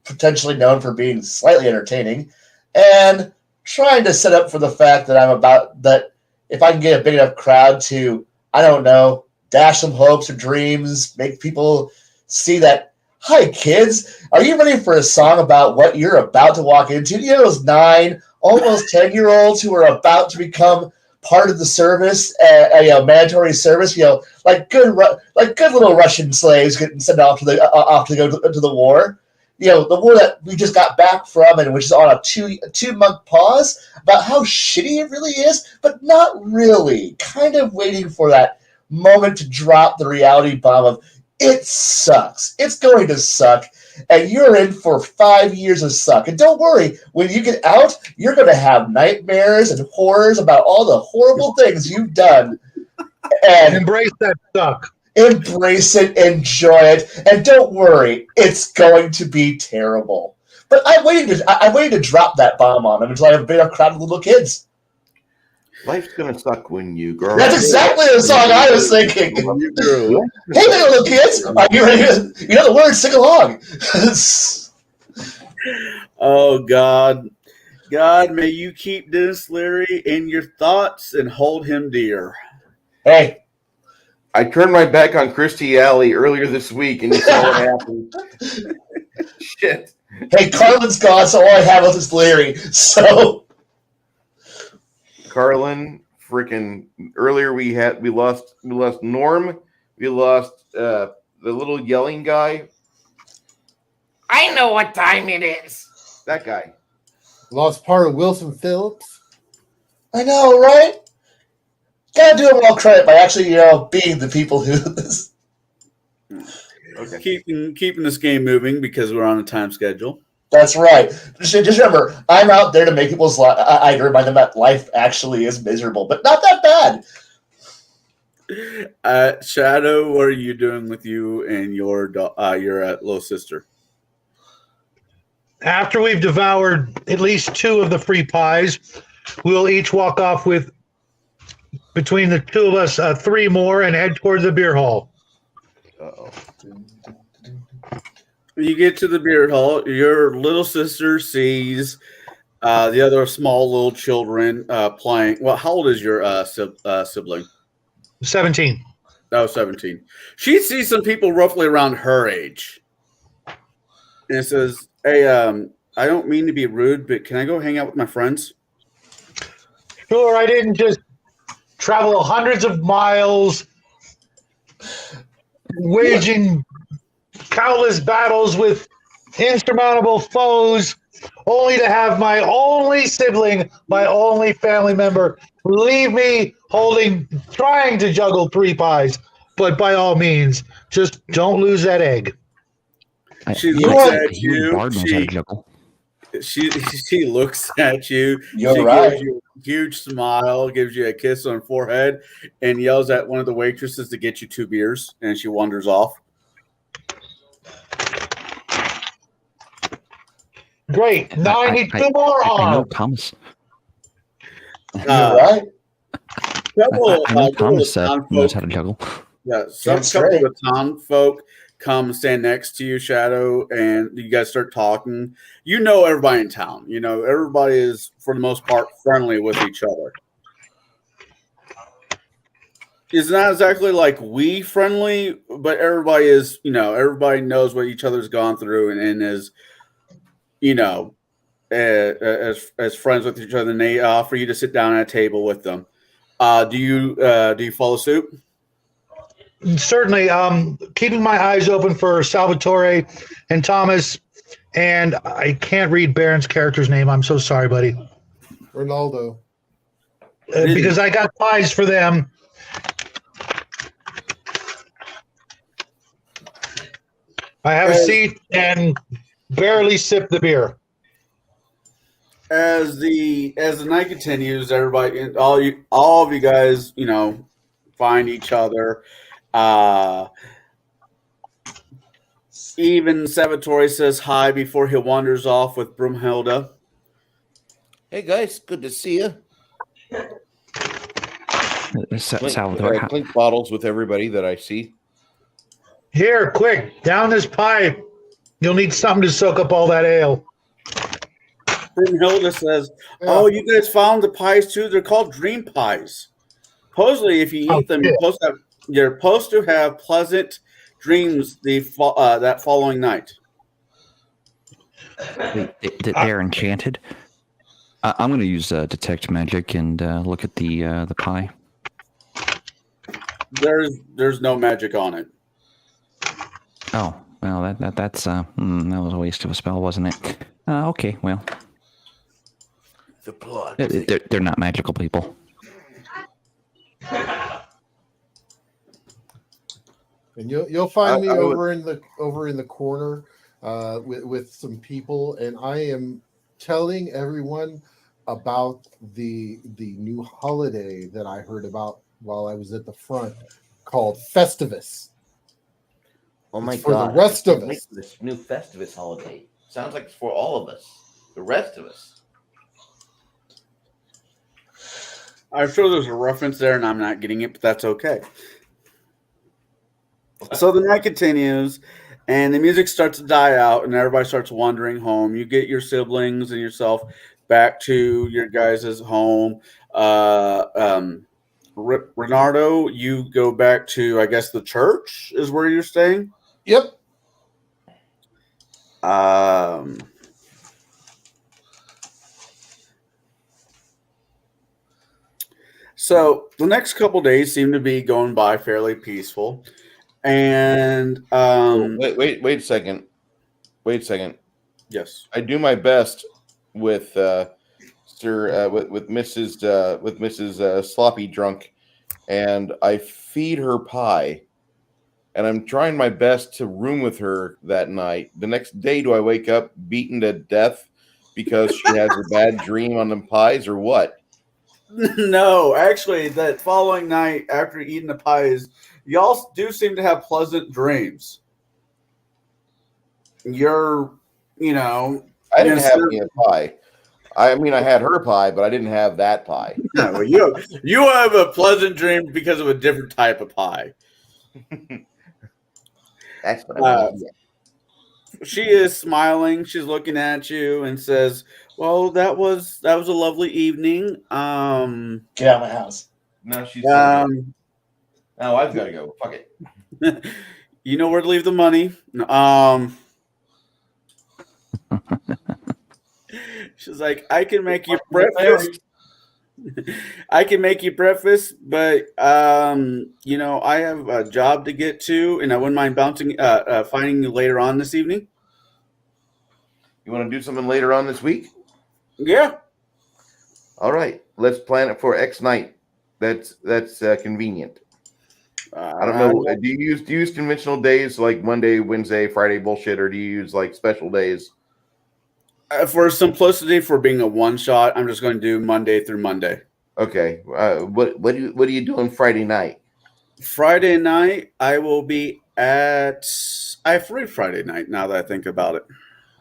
potentially known for being slightly entertaining, and trying to set up for the fact that if I can get a big enough crowd to, I don't know, dash some hopes or dreams, make people see that, hi kids, are you ready for a song about what you're about to walk into? Those 9, almost 10-year-olds who are about to become part of the service, mandatory service, like good little Russian slaves getting sent off to go to the war. The war that we just got back from, and which is on a 2-month pause, about how shitty it really is, but not really. Kind of waiting for that moment to drop the reality bomb of, it sucks. It's going to suck, and you're in for 5 years of suck. And don't worry, when you get out, you're going to have nightmares and horrors about all the horrible things you've done. And embrace that suck. Embrace it, enjoy it, and don't worry, it's going to be terrible. But I'm waiting to drop that bomb on them until I have a big enough crowd of little kids. Life's gonna suck when you grow. That's exactly the song I was thinking. Hey, little kids, are you ready to, the words, sing along. Oh, God, may you keep Dennis Leary in your thoughts and hold him dear. Hey. I turned my back on Christy Alley earlier this week, and you saw what happened. Shit. Hey, Carlin's gone, so all I have is Larry. So Carlin, freaking earlier we lost Norm, we lost the little yelling guy. I know what time it is. That guy. Lost part of Wilson Phillips. I know, right? Gotta do them all credit by actually, being the people who this. Okay. Keeping this game moving because we're on a time schedule. That's right. Just remember, I'm out there to make people's life. I remind them that life actually is miserable, but not that bad. Shadow, what are you doing with you and your little sister? After we've devoured at least 2 of the free pies, we'll each walk off with, between the 2 of us, 3 more and head towards the beer hall. Uh-oh. When you get to the beer hall, your little sister sees the other small little children playing. Well, how old is your sibling? 17. Oh, 17. She sees some people roughly around her age. And it says, hey, I don't mean to be rude, but can I go hang out with my friends? Sure, I didn't just travel hundreds of miles, waging countless battles with insurmountable foes, only to have my only sibling, my only family member, leave me trying to juggle 3 pies. But by all means, just don't lose that egg. She looks at you. Bard knows how to juggle. She looks at you. You're She right. gives you a huge smile, gives you a kiss on the forehead, and yells at one of the waitresses to get you 2 beers, and she wanders off. Great. Now I need 2 more I know arms. Thomas. You're right. I know Thomas knows how to juggle. Yeah, That's couple right. of town folk come stand next to you, Shadow, and you guys start talking. You know everybody in town. You know everybody is, for the most part, friendly with each other. It's not exactly like we friendly, but everybody is. Everybody knows what each other's gone through and is, as friends with each other. And they offer you to sit down at a table with them. Do you follow suit? Certainly. Keeping my eyes open for Salvatore and Thomas, and I can't read Baron's character's name. I'm so sorry, buddy. Ronaldo. Because I got pies for them. I have a seat and barely sip the beer. As the night continues, everybody, all of you guys, find each other. Even Salvatore says hi before he wanders off with Broomhilda. Hey guys, good to see you. Salvatore, Clink bottles with everybody that I see. Here, quick, down this pipe. You'll need something to soak up all that ale. Broomhilda says, "Oh, you guys found the pies too? They're called dream pies. Supposedly, if you eat them, you're supposed to have pleasant dreams that following night." Wait, they're enchanted. I'm going to use detect magic and look at the pie. There's no magic on it. Oh, well, that's that was a waste of a spell, wasn't it? Okay, well, The blood. they're not magical people. And you'll find me over in the corner with some people, and I am telling everyone about the new holiday that I heard about while I was at the front, called Festivus. Oh my It's for god! the rest of I can't wait us. for this new Festivus holiday. Sounds like it's for all of us. The rest of us. I'm sure there's a reference there, and I'm not getting it, but that's okay. So the night continues, and the music starts to die out, and everybody starts wandering home. You get your siblings and yourself back to your guys' home. Renardo, you go back to, I guess, the church is where you're staying. Yep. Um, so the next couple days seem to be going by fairly peaceful, and Wait a second. Wait a second. yes, I do my best with with Mrs. Sloppy Drunk, and I feed her pie, and I'm trying my best to room with her that night. The next day, do I wake up beaten to death because she has a bad dream on them pies, or what? no, actually, that following night after eating the pies, y'all do seem to have pleasant dreams. You're, you know, I didn't have instead any of the pie. I mean, I had her pie, but I didn't have that pie. no, you have a pleasant dream because of a different type of pie. That's what I want to hear. She is smiling. She's looking at you and says, "Well, that was a lovely evening. Get out of my house. Now she's Um, now I've got to go. Fuck it. you know where to leave the money. She's like, I can make you breakfast. I can make you breakfast, but you know, I have a job to get to, and I wouldn't mind finding you later on this evening. You want to do something later on this week? Yeah, All right, let's plan it for X night. That's convenient. I don't know. Do you use conventional days like Monday, Wednesday, Friday bullshit, or do you use like special days? For simplicity, for being a one shot, I'm just going to do Monday through Monday. Okay. What are you doing Friday night? Friday night, I will be at. I have free Friday night now that I think about it.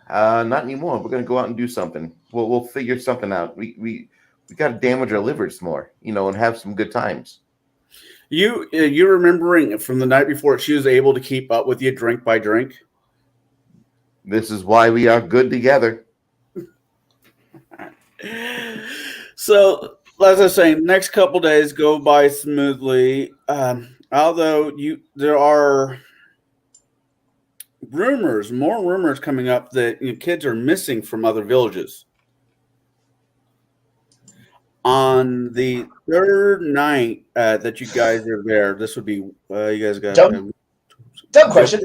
Not anymore. We're gonna go out and do something. We'll figure something out. We got to damage our livers more, and have some good times. You remembering from the night before she was able to keep up with you drink by drink? This is why we are good together. So, as I was saying, next couple days go by smoothly. Although there are more rumors coming up that kids are missing from other villages. On the third night that you guys are there, this would be you guys got Dumb question.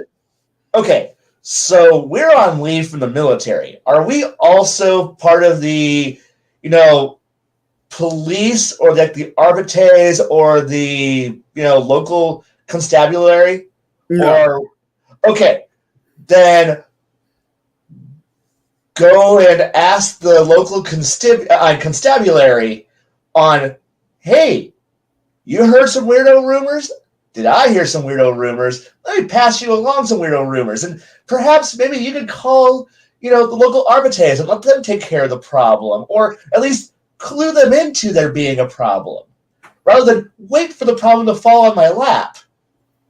Okay, so we're on leave from the military. Are we also part of the, police or like the arbitres or the local constabulary? No. Or okay, then go and ask the local constabulary on, hey, you heard some weirdo rumors? Did I hear some weirdo rumors? Let me pass you along some weirdo rumors. And perhaps maybe you could call, the local arbitres and let them take care of the problem. Or at least clue them into there being a problem. Rather than wait for the problem to fall on my lap.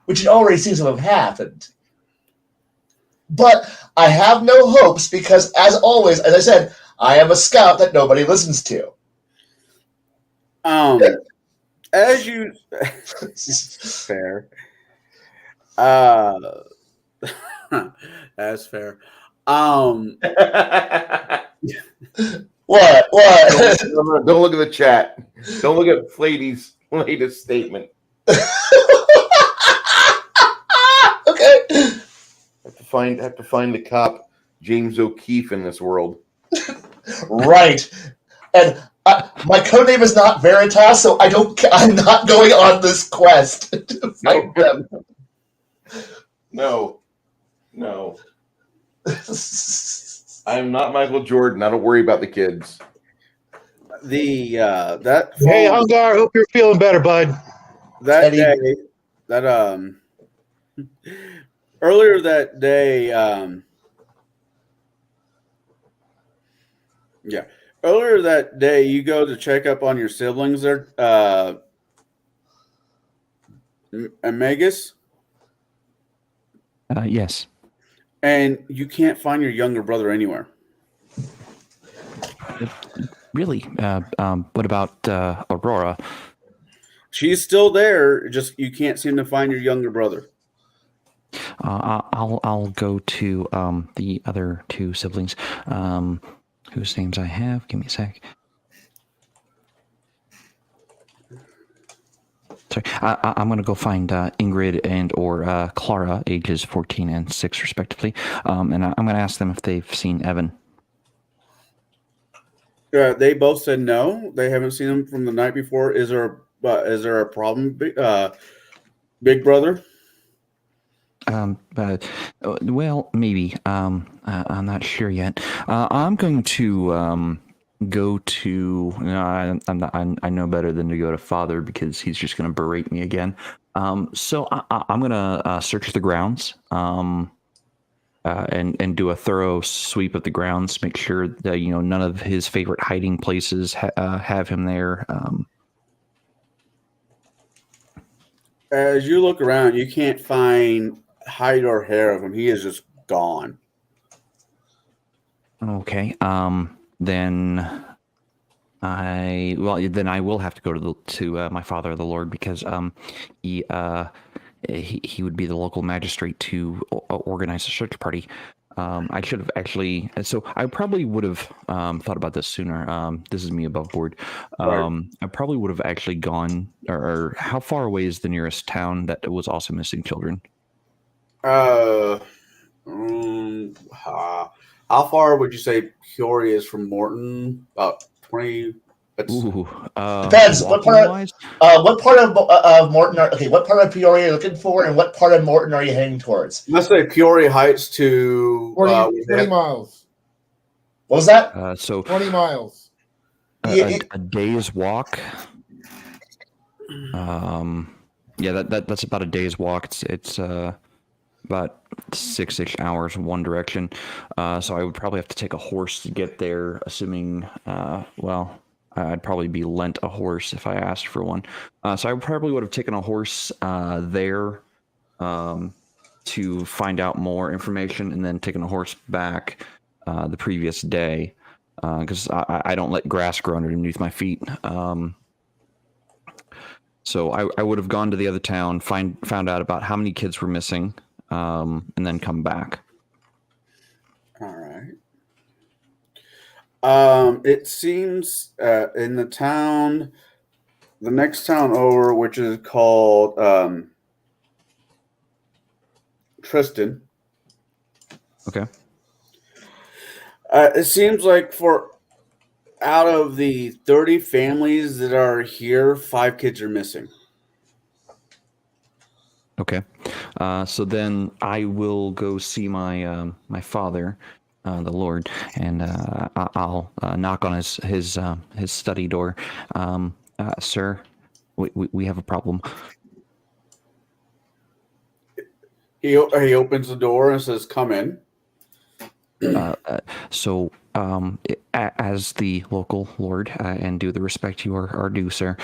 Which it already seems to have happened. But I have no hopes because, as always, as I said, I am a scout that nobody listens to. As you fair, that's fair. What? Don't look at the chat. Don't look at Flady's latest statement. Okay. Have to find the cop James O'Keefe in this world. Right. And my code name is not Veritas, so I'm not going on this quest to find them. No. I'm not Michael Jordan. I don't worry about the kids. Hey, Hungar, hope you're feeling better, bud. That day, earlier that day, earlier that day, you go to check up on your siblings there, Magus? Yes. And you can't find your younger brother anywhere. Really? What about Aurora? She's still there, just you can't seem to find your younger brother. I'll go to the other two siblings, whose names I have. Give me a sec. Sorry, I'm going to go find Ingrid and or Clara, ages 14 and 6 respectively, and I'm going to ask them if they've seen Evan. They both said no. They haven't seen him from the night before. Is there a problem, big brother? Well, maybe. I'm not sure yet. I'm going to go to. I know better than to go to Father because he's just going to berate me again. So I'm going to search the grounds. And do a thorough sweep of the grounds. Make sure that none of his favorite hiding places have him there. As you look around, you can't find hide or hair of him. He is just gone. Okay. Then I will have to go to my father, the Lord, because he would be the local magistrate to organize a search party. I should have actually. So I probably would have thought about this sooner. This is me above board. Right. I probably would have actually gone. Or how far away is the nearest town that was also missing children? How far would you say Peoria is from Morton? About 20. Ooh, Depends. What part wise? what part of Morton are okay? What part of Peoria are you looking for, and what part of Morton are you heading towards? Let's say Peoria Heights to 20 miles. What was that? So 20 miles. Yeah, a day's walk. Yeah, that's about a day's walk. It's about 6-ish hours in one direction. So I would probably have to take a horse to get there, assuming, I'd probably be lent a horse if I asked for one. So I probably would have taken a horse there to find out more information and then taken a horse back the previous day because I don't let grass grow underneath my feet. So I would have gone to the other town, found out about how many kids were missing, and then come back. All right. It seems in the town, the next town over, which is called Tristan. Okay. It seems like out of the 30 families that are here, 5 kids are missing. Okay. So then I will go see my my father, the Lord, and I'll knock on his study door. Sir, we have a problem. He opens the door and says, "Come in." So, as the local lord, and due the respect you are due, sir,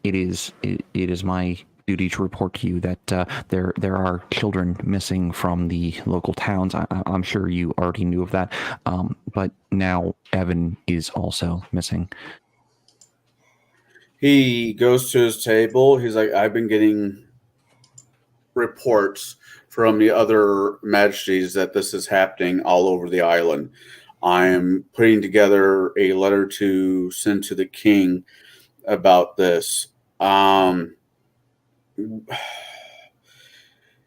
it is my duty to report to you that there are children missing from the local towns. I'm sure you already knew of that, but now Evan is also missing. He goes to his table. He's like, "I've been getting reports from the other majesties that this is happening all over the island. I am putting together a letter to send to the king about this."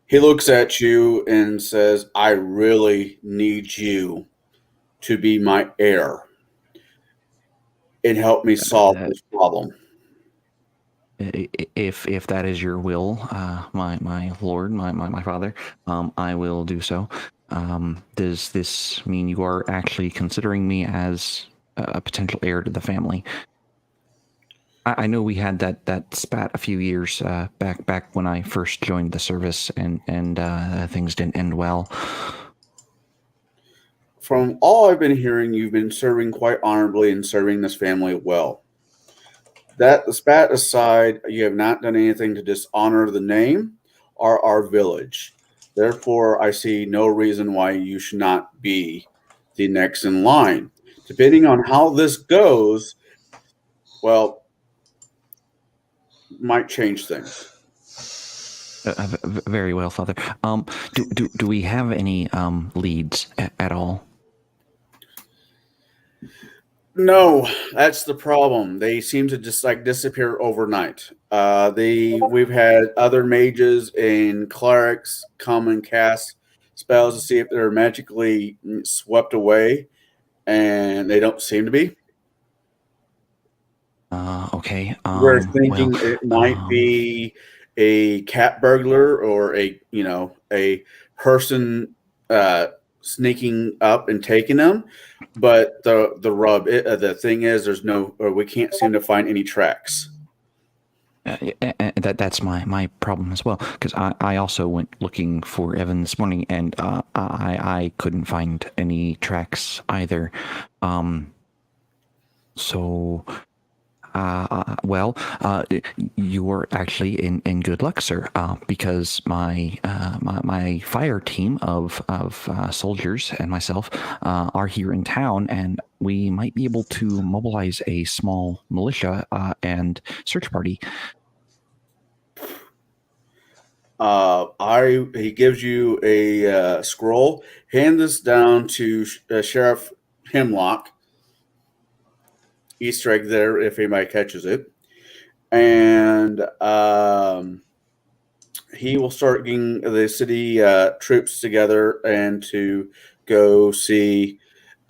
He looks at you and says, "I really need you to be my heir and help me solve this problem." If that is your will, my lord, my father, I will do so. Does this mean you are actually considering me as a potential heir to the family? I know we had that spat a few years back when I first joined the service, and things didn't end well. From all I've been hearing, you've been serving quite honorably and serving this family well. That the spat aside, you have not done anything to dishonor the name or our village. Therefore, I see no reason why you should not be the next in line. Depending on how this goes, well, might change things. Very well, Father. Do we have any leads at all? No, that's the problem. They seem to just like disappear overnight. We've had other mages and clerics come and cast spells to see if they're magically swept away, and they don't seem to be. Okay. We're Well, thinking it might be a cat burglar or a person sneaking up and taking them. But the thing is, we can't seem to find any tracks. that's my problem as well, because I also went looking for Evan this morning, and I couldn't find any tracks either. So well, you're actually in good luck, sir, because my fire team of soldiers and myself are here in town, and we might be able to mobilize a small militia and search party. He gives you a scroll. Hand this down to Sheriff Hemlock. Easter egg there if anybody catches it. And he will start getting the city troops together and to go see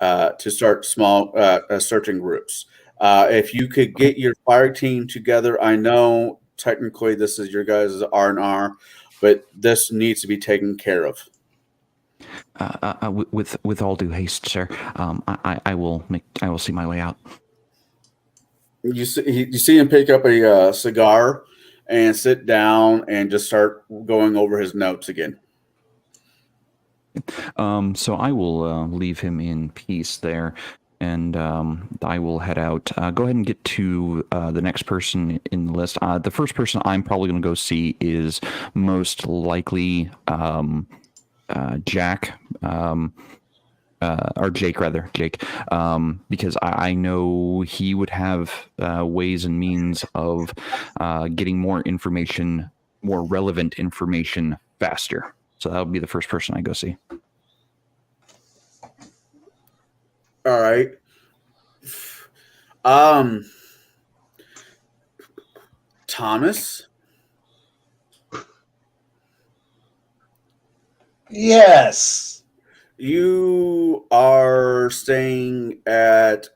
to start small searching groups. If you could get your fire team together, I know technically this is your guys' R&R, but this needs to be taken care of. With all due haste, sir, I will see my way out. You see him pick up a cigar and sit down and just start going over his notes again. So I will leave him in peace there, and I will head out. Go ahead and get to the next person in the list. The first person I'm probably going to go see is most likely Jack. Or Jake, rather, because I know he would have ways and means of getting more information, more relevant information faster. So that would be the first person I go see. All right. Thomas? Yes. You are staying at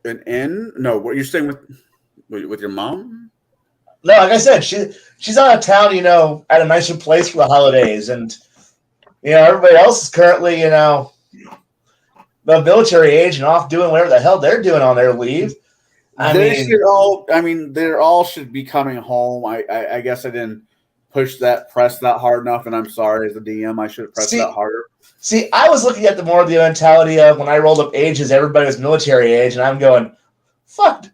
an inn? No, what you're staying with your mom? No, like I said, she's out of town, at a nicer place for the holidays, and everybody else is currently, the military age and off doing whatever the hell they're doing on their leave. They all should be coming home. I guess I didn't press that hard enough, and I'm sorry as the DM. I should have pressed that harder. See, I was looking at the more of the mentality of when I rolled up ages, everybody was military age, and I'm going, fuck.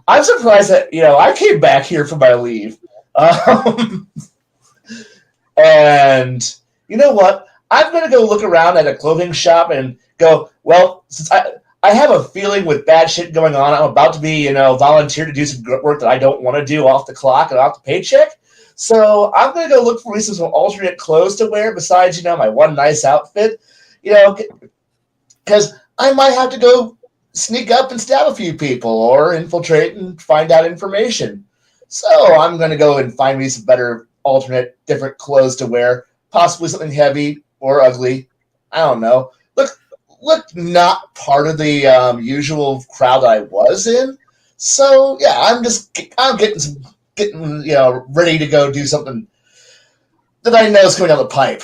I'm surprised that I came back here for my leave, and you know what? I'm gonna go look around at a clothing shop and go. Well, since I have a feeling with bad shit going on, I'm about to be volunteer to do some work that I don't want to do off the clock and off the paycheck. So I'm gonna go look for me some alternate clothes to wear besides my one nice outfit, because I might have to go sneak up and stab a few people or infiltrate and find out information. So I'm gonna go and find me some better alternate different clothes to wear, possibly something heavy or ugly. I don't know. Look not part of the usual crowd I was in. So yeah, I'm getting ready to go do something that I know is coming down the pipe.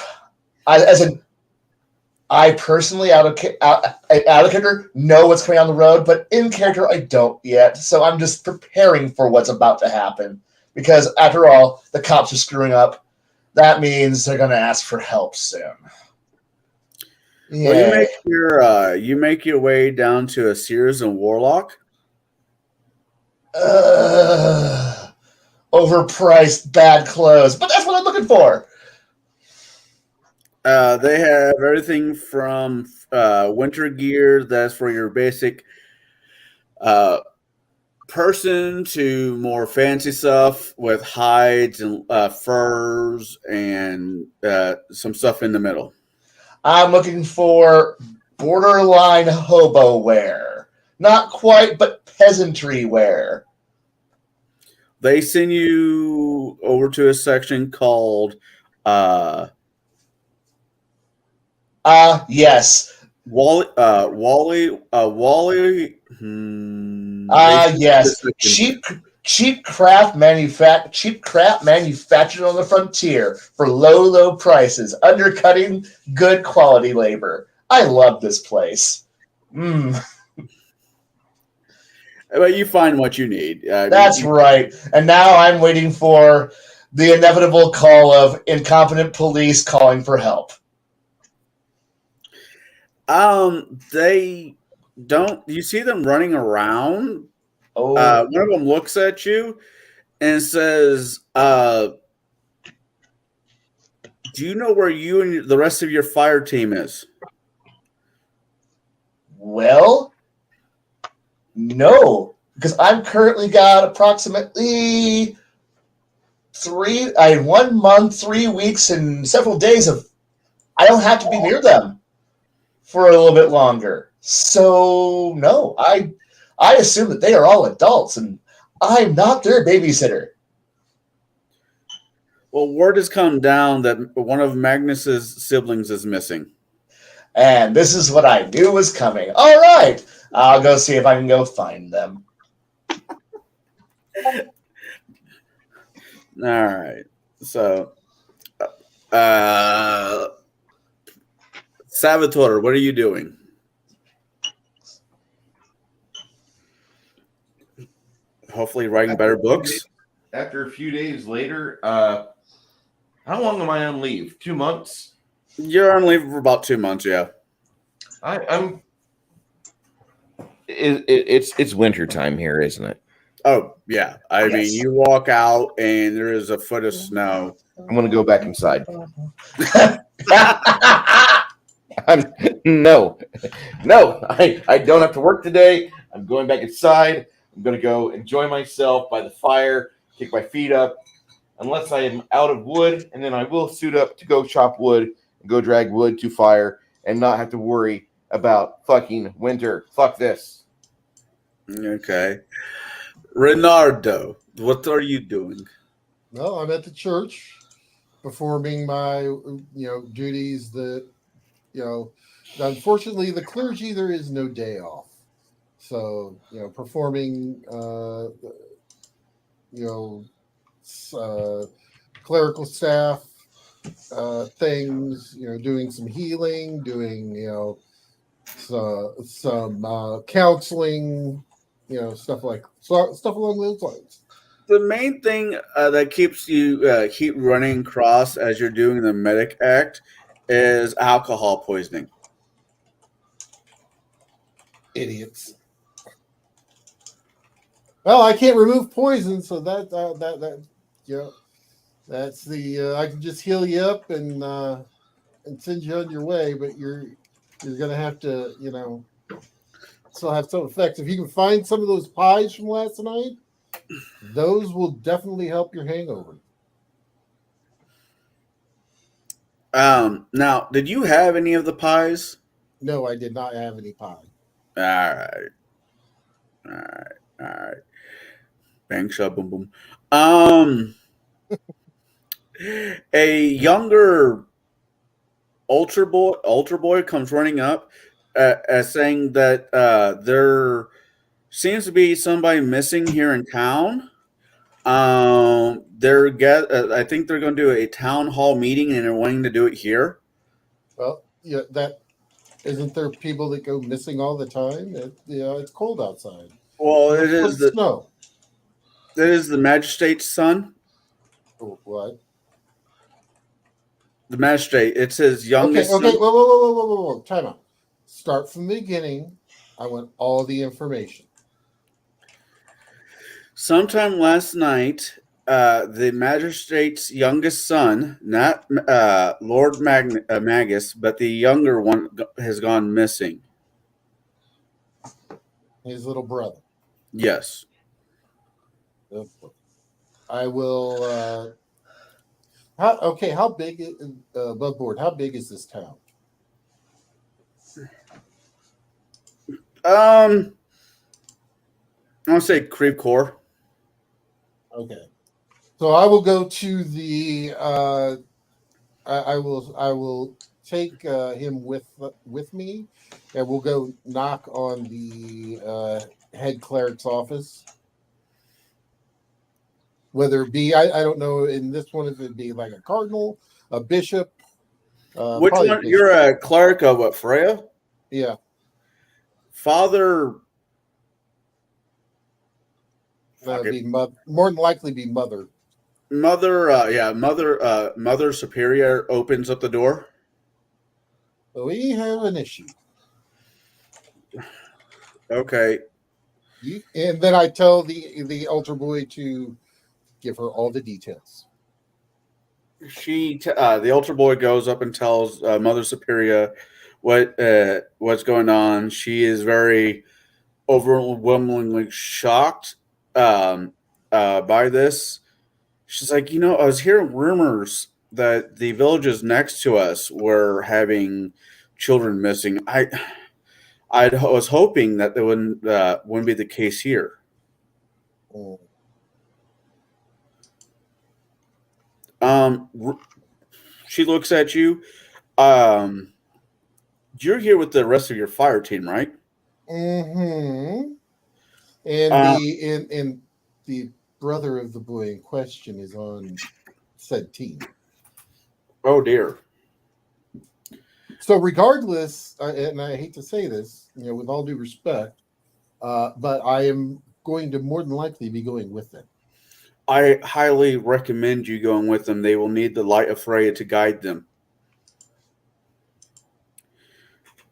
I personally, out of character, know what's coming down the road, but in character, I don't yet. So I'm just preparing for what's about to happen. Because after all, the cops are screwing up. That means they're going to ask for help soon. Yeah. Well, you make your way down to a Sears and Warlock. Overpriced, bad clothes, but that's what I'm looking for. They have everything from winter gear that's for your basic person to more fancy stuff with hides and furs and some stuff in the middle. I'm looking for borderline hobo wear. Not quite, but peasantry wear. They send you over to a section called Yes. Wally. Yes. Cheap crap manufactured on the frontier for low prices, undercutting good quality labor. I love this place. But you find what you need. That's right. And now I'm waiting for the inevitable call of incompetent police calling for help. They don't. You see them running around. Oh, One of them looks at you and says, "Do you know where you and the rest of your fire team is?" well, no, because I've currently got approximately 1 month, 3 weeks, and several days of. I don't have to be near them for a little bit longer. So no, I assume that they are all adults, and I'm not their babysitter. Well, word has come down that one of Magnus's siblings is missing. And this is what I knew was coming. All right, I'll go see if I can go find them. All right. So, Salvatore, what are you doing? Hopefully writing better books. After a few days later, how long am I on leave? 2 months? You're on leave for about 2 months, yeah. I'm. It's winter time here, isn't it? Oh, yeah. I mean, you walk out and there is a foot of snow. I'm gonna go back inside. No. I don't have to work today. I'm going back inside. I'm gonna go enjoy myself by the fire, kick my feet up, unless I am out of wood, and then I will suit up to go chop wood and go drag wood to fire and not have to worry about fucking winter. Fuck this. Okay. Renardo, what are you doing? Well, I'm at the church performing my, duties that, unfortunately, the clergy, there is no day off. So, performing, clerical staff things, doing some healing, doing, some counseling, stuff along those lines. The main thing that keeps you keep running across as you're doing the medic act is alcohol poisoning. Idiots. Well, I can't remove poison, so that's I can just heal you up and send you on your way, but you're gonna have to, still have some effects. If you can find some of those pies from last night, those will definitely help your hangover. Now, did you have any of the pies? No, I did not have any pie. All right. Bang, shub, boom, boom. A younger ultra boy comes running up, saying that there seems to be somebody missing here in town. I think they're going to do a town hall meeting, and they're wanting to do it here. Well, yeah, that isn't there people that go missing all the time? It's cold outside. Well, it is the snow. It is the magistrate's son. What? The magistrate. It's his youngest. Okay. Whoa. Time out. Start from the beginning. I want all the information. Sometime last night, the magistrate's youngest son, not Lord Magus, but the younger one, has gone missing. His little brother. Yes. I will. How big is above board? How big is this town? I want to say Creve Core. Okay, so I will go to the. I will take him with me, and we'll go knock on the head cleric's office. Whether it be, I don't know in this one if it'd be like a cardinal, a bishop. Which Probably a one? bishop. You're a cleric of what, Freya? Yeah. Father. That'd be more than likely be mother. Mother Superior opens up the door. We have an issue. Okay. And then I tell the altar boy to give her all the details. The altar boy goes up and tells Mother Superior what's going on. She is very overwhelmingly shocked by this. She's like, I was hearing rumors that the villages next to us were having children missing. I was hoping that there wouldn't be the case here. Oh. She looks at you. You're here with the rest of your fire team, right? Mm-hmm. And the brother of the boy in question is on said team. Oh dear. So regardless, and I hate to say this, with all due respect, but I am going to more than likely be going with them. I highly recommend you going with them. They will need the light of Freya to guide them.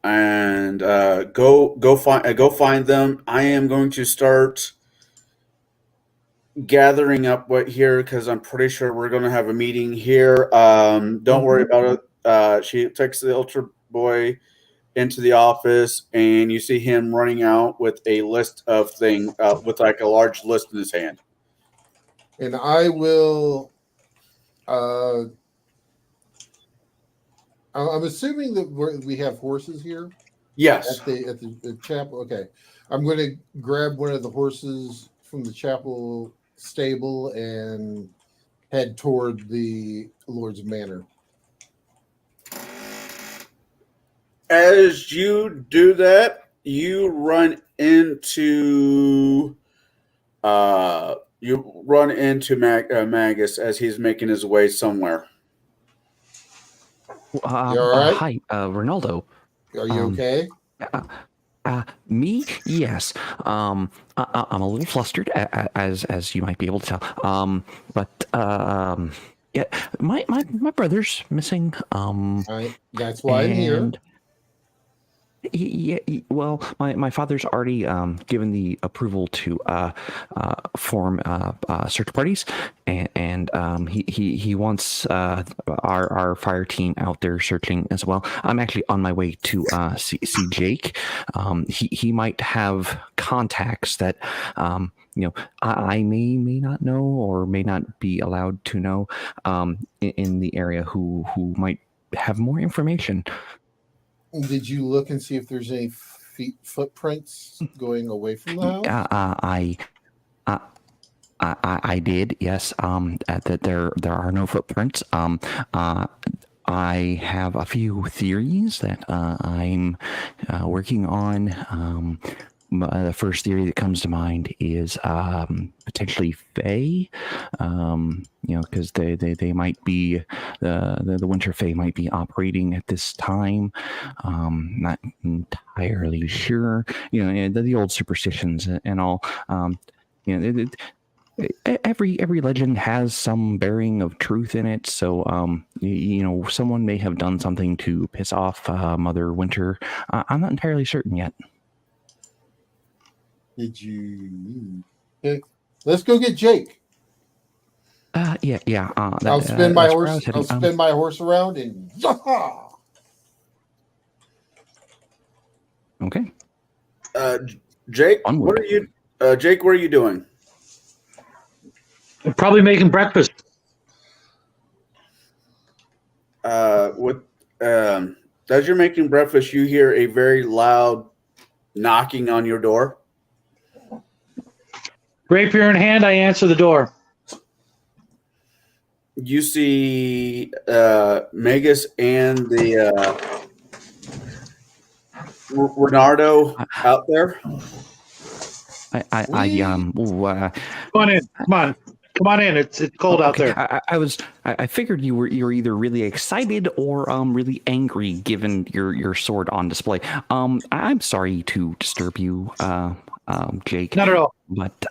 And go find them. I am going to start gathering up what here because I'm pretty sure we're going to have a meeting here. Don't worry about it. She takes the altar boy into the office, and you see him running out with a list of things, with like a large list in his hand. And I will. I'm assuming that we have horses here. Yes. At the chapel. Okay, I'm going to grab one of the horses from the chapel stable and head toward the Lord's Manor. As you do that, you run into Magus as he's making his way somewhere. You all right? Hi, Ronaldo. Are you okay? Me? Yes. I'm a little flustered, as you might be able to tell. But yeah, my brother's missing. That's why I'm here. Well, my father's already given the approval to form search parties, and he wants our fire team out there searching as well. I'm actually on my way to see Jake. He might have contacts that I may not know or may not be allowed to know in the area who might have more information. Did you look and see if there's any footprints going away from the house? I did, yes. That there are no footprints. I have a few theories that I'm working on. The first theory that comes to mind is potentially Fae, because they might be the Winter Fae might be operating at this time. Not entirely sure. The old superstitions and all. Every legend has some bearing of truth in it. So someone may have done something to piss off Mother Winter. I'm not entirely certain yet. Did you? Okay. Let's go get Jake. Yeah. I'll spin my horse. I'll spin my horse around and yaha! Okay. Jake, Onward. what are you? Jake, what are you doing? Probably making breakfast. As you're making breakfast, you hear a very loud knocking on your door. Rapier in hand, I answer the door. You see Megas and the Renardo out there. Come Come on in. Come on in. It's cold out there. I figured you were either really excited or really angry given your sword on display. I'm sorry to disturb you, Jake. Not at all. But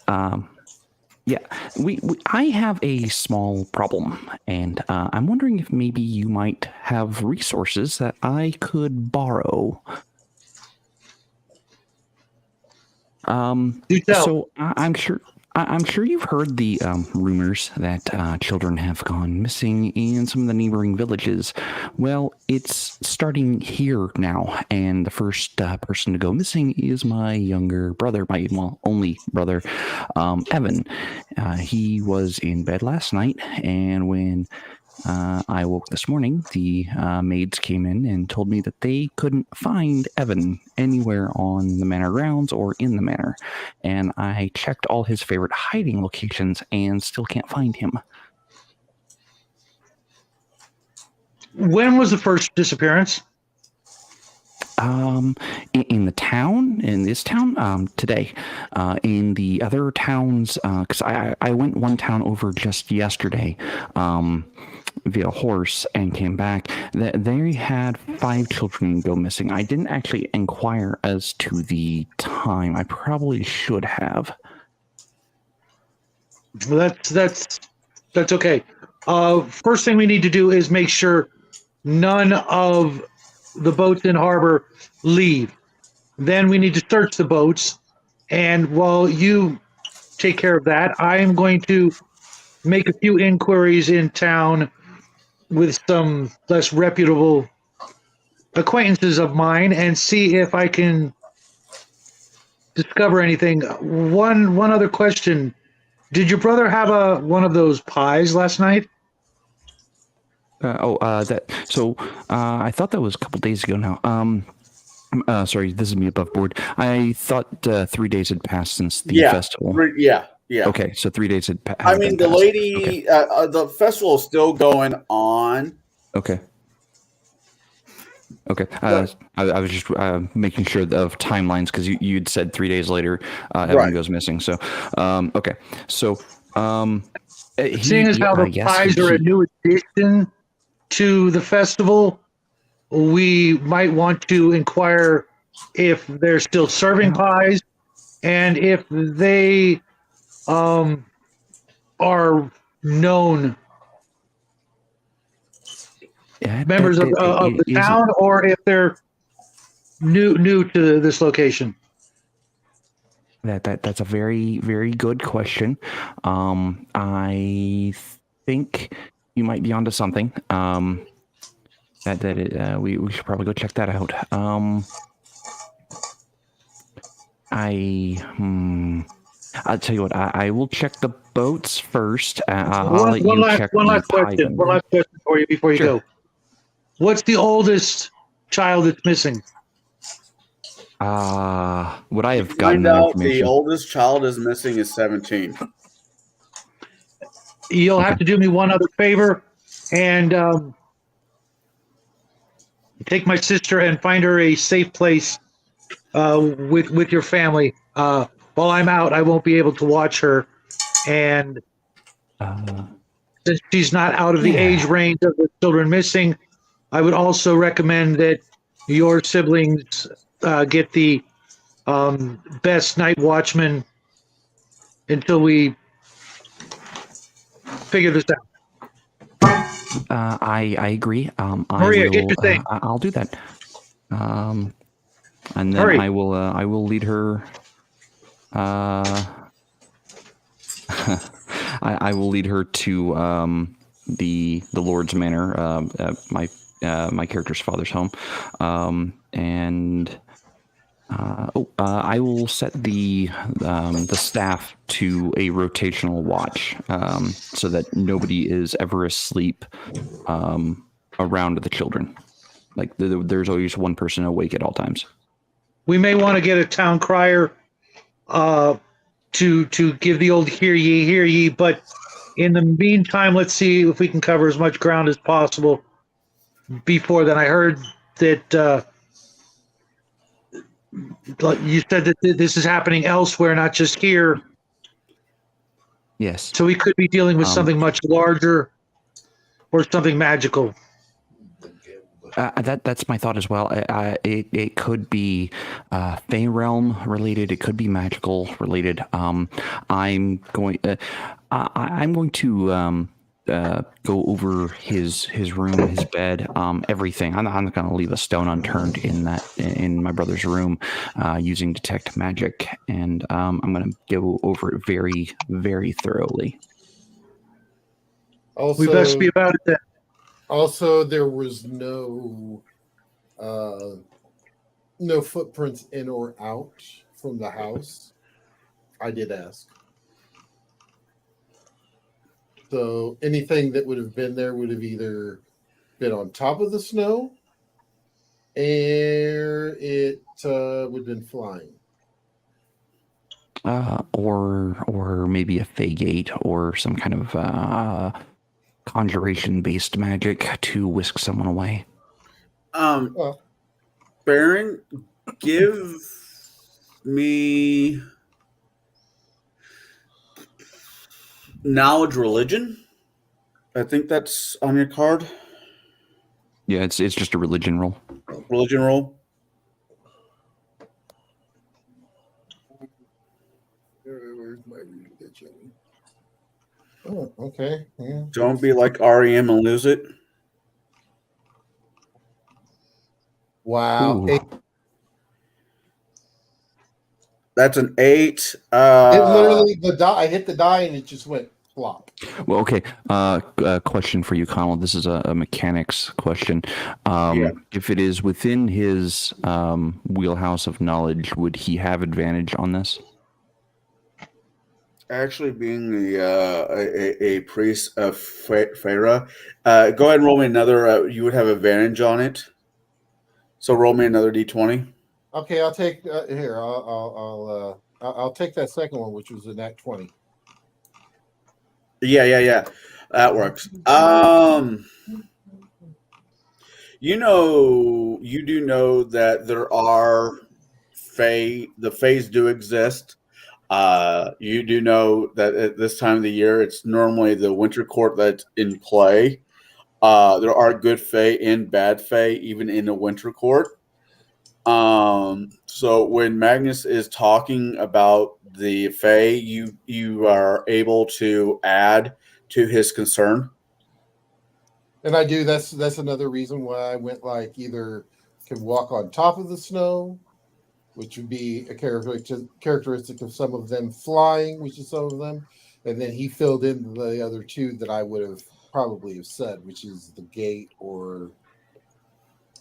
yeah, I have a small problem, and I'm wondering if maybe you might have resources that I could borrow. Do tell. So I'm sure you've heard the rumors that children have gone missing in some of the neighboring villages. Well, it's starting here now, and the first person to go missing is my younger brother, my only brother, Evan. He was in bed last night, and when I woke this morning, the maids came in and told me that they couldn't find Evan anywhere on the manor grounds or in the manor. And I checked all his favorite hiding locations and still can't find him. When was the first disappearance? In this town, today. In the other towns, because I went one town over just yesterday, via horse and came back. They had 5 children go missing. I didn't actually inquire as to the time. I probably should have. Well, that's okay. First thing we need to do is make sure none of the boats in harbor leave. Then we need to search the boats. And while you take care of that, I am going to make a few inquiries in town with some less reputable acquaintances of mine and see if I can discover anything. One other question. Did your brother have one of those pies last night? I thought that was a couple days ago now. Sorry, this is me above board. I thought 3 days had passed since the festival. Yeah. Okay, so 3 days had passed. I mean, the lady, the festival is still going on. Okay. I was just making sure of timelines because you'd said 3 days later Evan goes missing. So, okay. So, seeing as how the pies are a new addition to the festival, we might want to inquire if they're still serving pies and if they are known members of the town, or if they're new to this location. That's a very, very good question. I think you might be onto something. We should probably go check that out. I'll tell you what. I will check the boats first. One last question for you before you go. What's the oldest child that's missing? Would I have gotten that information? The oldest child is missing is 17. You'll have to do me one other favor and take my sister and find her a safe place with your family. While I'm out, I won't be able to watch her, and since she's not out of the age range of the children missing, I would also recommend that your siblings get the best night watchman until we figure this out. I agree. Maria, get your thing. I'll do that. And then Hurry. I will lead her. I will lead her to the Lord's Manor, my character's father's home, and I will set the staff to a rotational watch so that nobody is ever asleep around the children. Like there's always one person awake at all times. We may want to get a town crier to give the old hear ye, but in the meantime, let's see if we can cover as much ground as possible before then. I heard that you said that this is happening elsewhere, not just here. Yes. So we could be dealing with something much larger or something magical. That's my thought as well. It could be Fey realm related. It could be magical related. I'm going to go over his room, his bed, everything. I'm not going to leave a stone unturned in my brother's room using detect magic, and I'm going to go over it very, very thoroughly. Also, We best be about it then. Also, there was no footprints in or out from the house. I did ask. So anything that would have been there would have either been on top of the snow, or it would have been flying. Or maybe a Fey gate or some kind of conjuration-based magic to whisk someone away. Baron, give me knowledge religion. I think that's on your card. Yeah, it's just a religion roll. Religion roll. Where's my religion? Oh, okay. Yeah. Don't be like REM and lose it. Wow. Ooh. That's an 8. It literally, the die. I hit the die and it just went flop. Well, okay. Question for you, Conall. This is a mechanics question. If it is within his wheelhouse of knowledge, would he have advantage on this? Actually, being a priest of Pharaoh, go ahead and roll me another. You would have advantage on it. So roll me another d20. Okay, I'll take here. I'll take that second one, which was a nat 20. Yeah. That works. You do know that there are Fae. The Faes do exist. You do know that at this time of the year, it's normally the winter court that's in play. There are good Fae and bad Fae, even in the winter court. So when Magnus is talking about the Fae, you are able to add to his concern. And I do. That's another reason why I went like either can walk on top of the snow, which would be a characteristic of some of them, flying, which is some of them, and then he filled in the other two that I would have probably have said, which is the gate or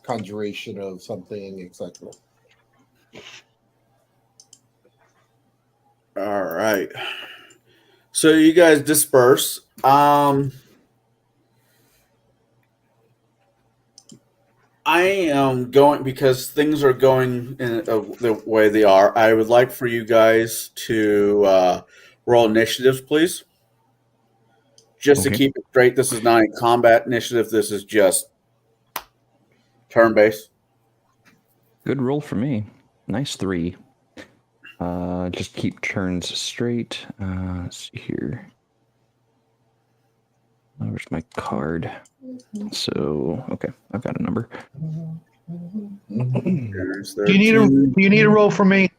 conjuration of something, etc. All right. So you guys disperse. I am going, because things are going in the way they are. I would like for you guys to roll initiatives, please. Just to keep it straight, this is not a combat initiative. This is just turn-based. Good roll for me. Nice 3. Just keep turns straight. Let's see here. Where's my card? So, okay, I've got a number. Do you need a roll for me?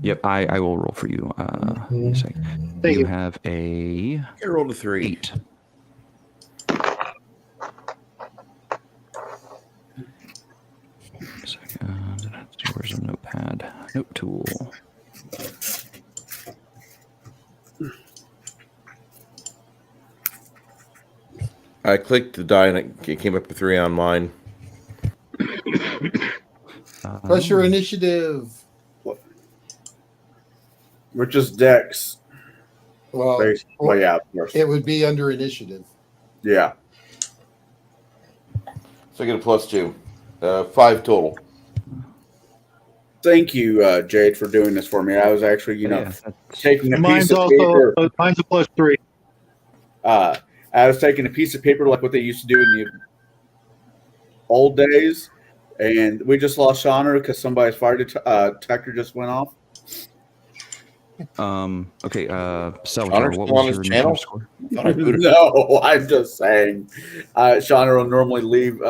Yep, I will roll for you. A second. Thank you. Have a I rolled a 3. 8. Second. Where's a notepad? Note tool. I clicked the die and it came up with 3 on mine. Press your initiative. Which is Dex. Well, Well, yeah, of course. it would be under initiative. Yeah. So I get a +2. 5 total. Thank you, Jade, for doing this for me. I was actually, taking a Mine's piece of also paper. mine's a +3. I was taking a piece of paper like what they used to do in the old days, and we just lost Shauna because somebody's fire detector just went off. Okay, Salvatore, Connor's what still on was his your channel? initiative score? No, I'm just saying. Shauna will normally leave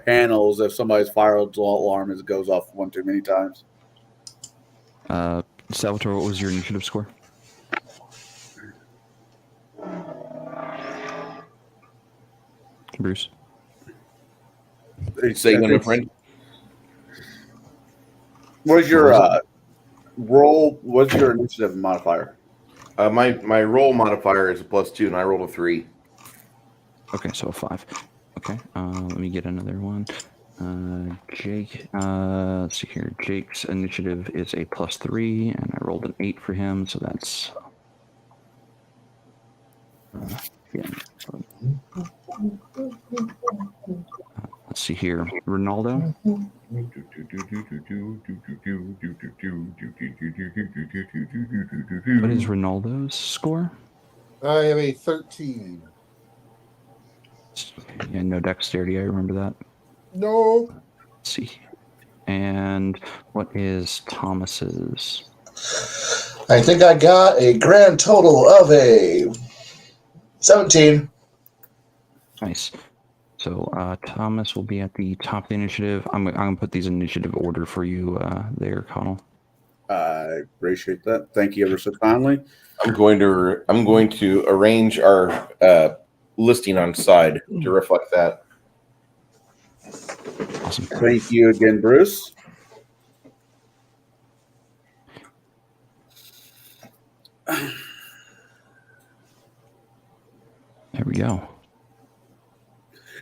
panels if somebody's fire alarm goes off one too many times. Salvatore, what was your initiative score? Bruce? Say again, my friend. What's your roll? What's your initiative modifier? My roll modifier is a +2, and I rolled a 3. Okay, so a 5. Okay, let me get another one. Jake, let's see here. Jake's initiative is a +3, and I rolled an 8 for him, so that's... yeah. Let's see here. Ronaldo? What is Ronaldo's score? I have a 13. Yeah, no dexterity, I remember that. No. Let's see. And what is Thomas's? I think I got a grand total of a 17. Nice. So Thomas will be at the top of the initiative. I'm gonna put these in initiative order for you there, Conall. I appreciate that. Thank you ever so kindly. I'm going to arrange our listing on side to reflect that. Awesome. Thank you again, Bruce. There we go.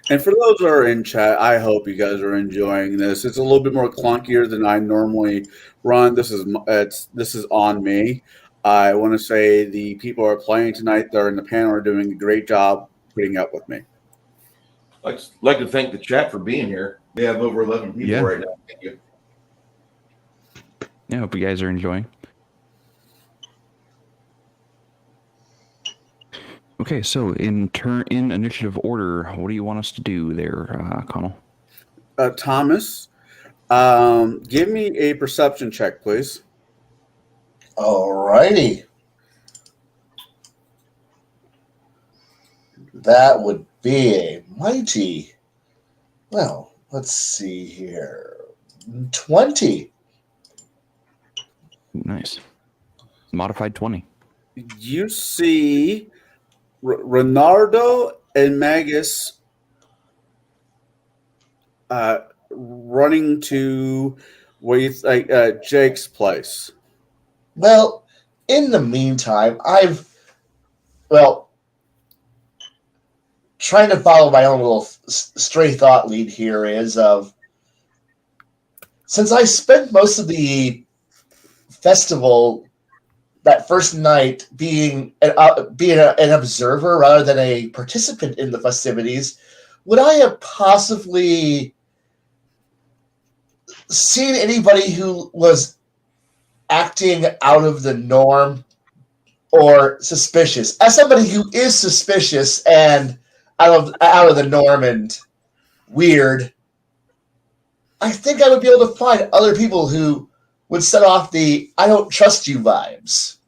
And for those that are in chat, I hope you guys are enjoying this. It's a little bit more clunkier than I normally run. This is on me. I want to say the people who are playing tonight that are in the panel are doing a great job putting up with me. I'd like to thank the chat for being here. We have over 11 people right now. Thank you. Yeah, hope you guys are enjoying. Okay, so in initiative order, what do you want us to do there, Conall? Thomas, give me a perception check, please. Alrighty. That would be a mighty. Well, let's see here. 20. Nice. Modified 20. You see Renardo and Magus running to Jake's place. Well, in the meantime, trying to follow my own little stray thought lead here is since I spent most of the festival that first night being an observer rather than a participant in the festivities, would I have possibly seen anybody who was acting out of the norm or suspicious? As somebody who is suspicious and out of the norm and weird, I think I would be able to find other people who would set off the "I don't trust you" vibes.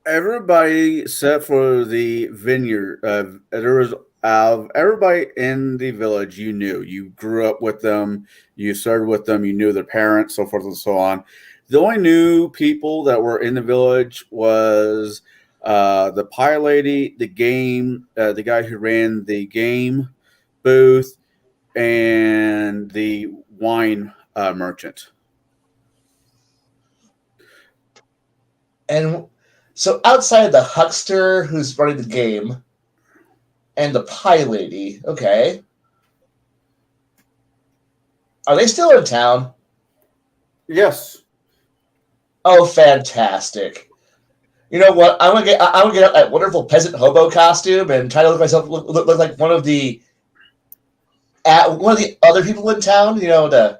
Everybody except for the vineyard. There was everybody in the village you knew. You grew up with them. You started with them. You knew their parents, so forth and so on. The only new people that were in the village was the pie lady, the guy who ran the game booth, and the wine merchant. And so outside the huckster who's running the game and the pie lady, okay. Are they still in town? Yes. Oh, fantastic! You know what? I want to get out that wonderful peasant hobo costume and try to look like one of the other people in town. To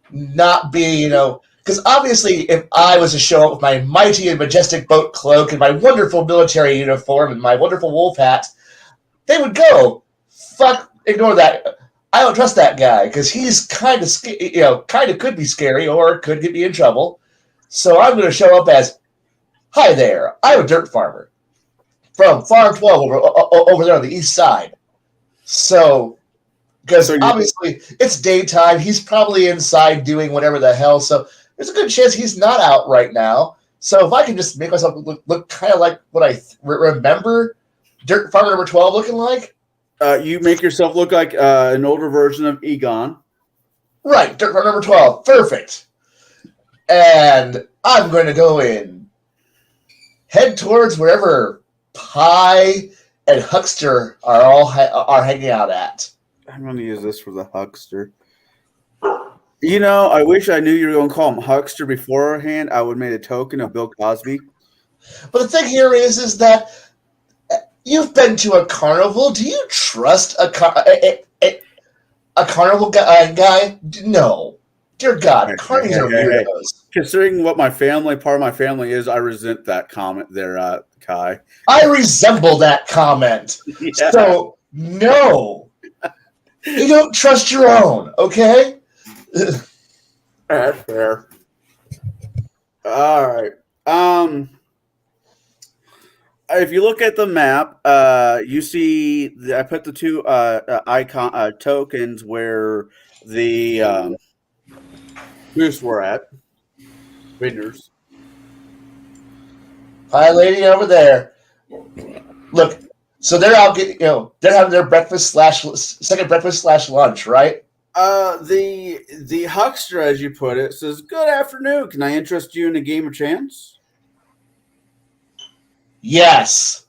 not be, because obviously, if I was to show up with my mighty and majestic boat cloak and my wonderful military uniform and my wonderful wolf hat, they would go, fuck, ignore that. I don't trust that guy because he's kind of, kind of could be scary or could get me in trouble. So I'm going to show up as, hi there, I'm a dirt farmer from Farm 12 over there on the east side. So, because obviously it's daytime, he's probably inside doing whatever the hell. So there's a good chance he's not out right now. So if I can just make myself look kind of like what I remember Dirt Farmer number 12 looking like. You make yourself look like an older version of Egon. Right, Dirt Farmer number 12. Perfect. And I'm going to go in, head towards wherever Pie and Huckster are hanging out at. I'm going to use this for the Huckster. I wish I knew you were going to call him Huckster beforehand. I would have made a token of Bill Cosby. But the thing here is that you've been to a carnival. Do you trust a carnival guy? No. Dear God, carnies are weirdos. Considering what part of my family is, I resent that comment there, Kai. I resemble that comment. Yeah. So, no. You don't trust your own, okay? That's fair. All right. If you look at the map, you see I put the two icon tokens where the booths were at. Vendors. Hi, lady over there. Look, so they're out getting, they're having their second breakfast / lunch, right? The huckster, as you put it, says, "Good afternoon. Can I interest you in a game of chance?" Yes.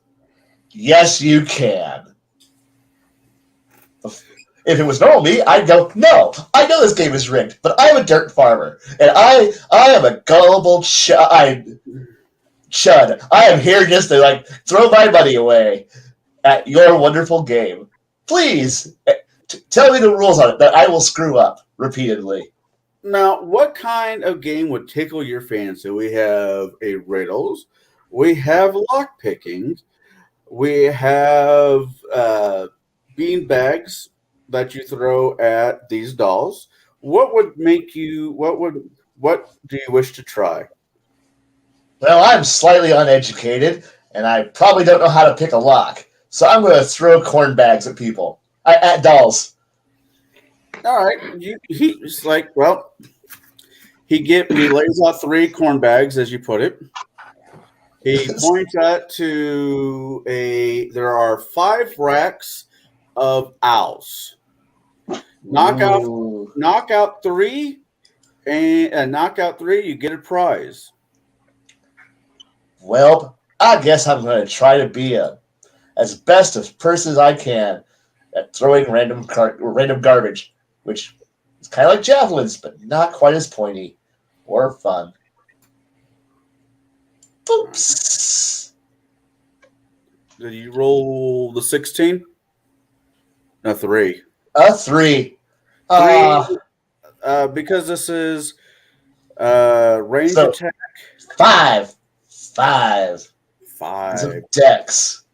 Yes, you can. If it was normal me, I'd go, no, I know this game is rigged, but I'm a dirt farmer, and I am a gullible chud. I am here just to, throw my money away at your wonderful game. Please, tell me the rules on it that I will screw up repeatedly. Now, what kind of game would tickle your fancy? We have a riddles. We have lock picking. We have bean bags that you throw at these dolls. What do you wish to try? Well, I'm slightly uneducated, and I probably don't know how to pick a lock. So I'm going to throw corn bags at people, at dolls. All right. He's like, well, he lays out 3 corn bags, as you put it. He points out there are 5 racks of owls. Knock out 3, and knock out 3, you get a prize. Well, I guess I'm going to try to be as best a person as I can at throwing random garbage, which is kind of like javelins, but not quite as pointy or fun. Oops. Did you roll the 16? No, 3. A 3. Because this is range attack. 5. Some decks.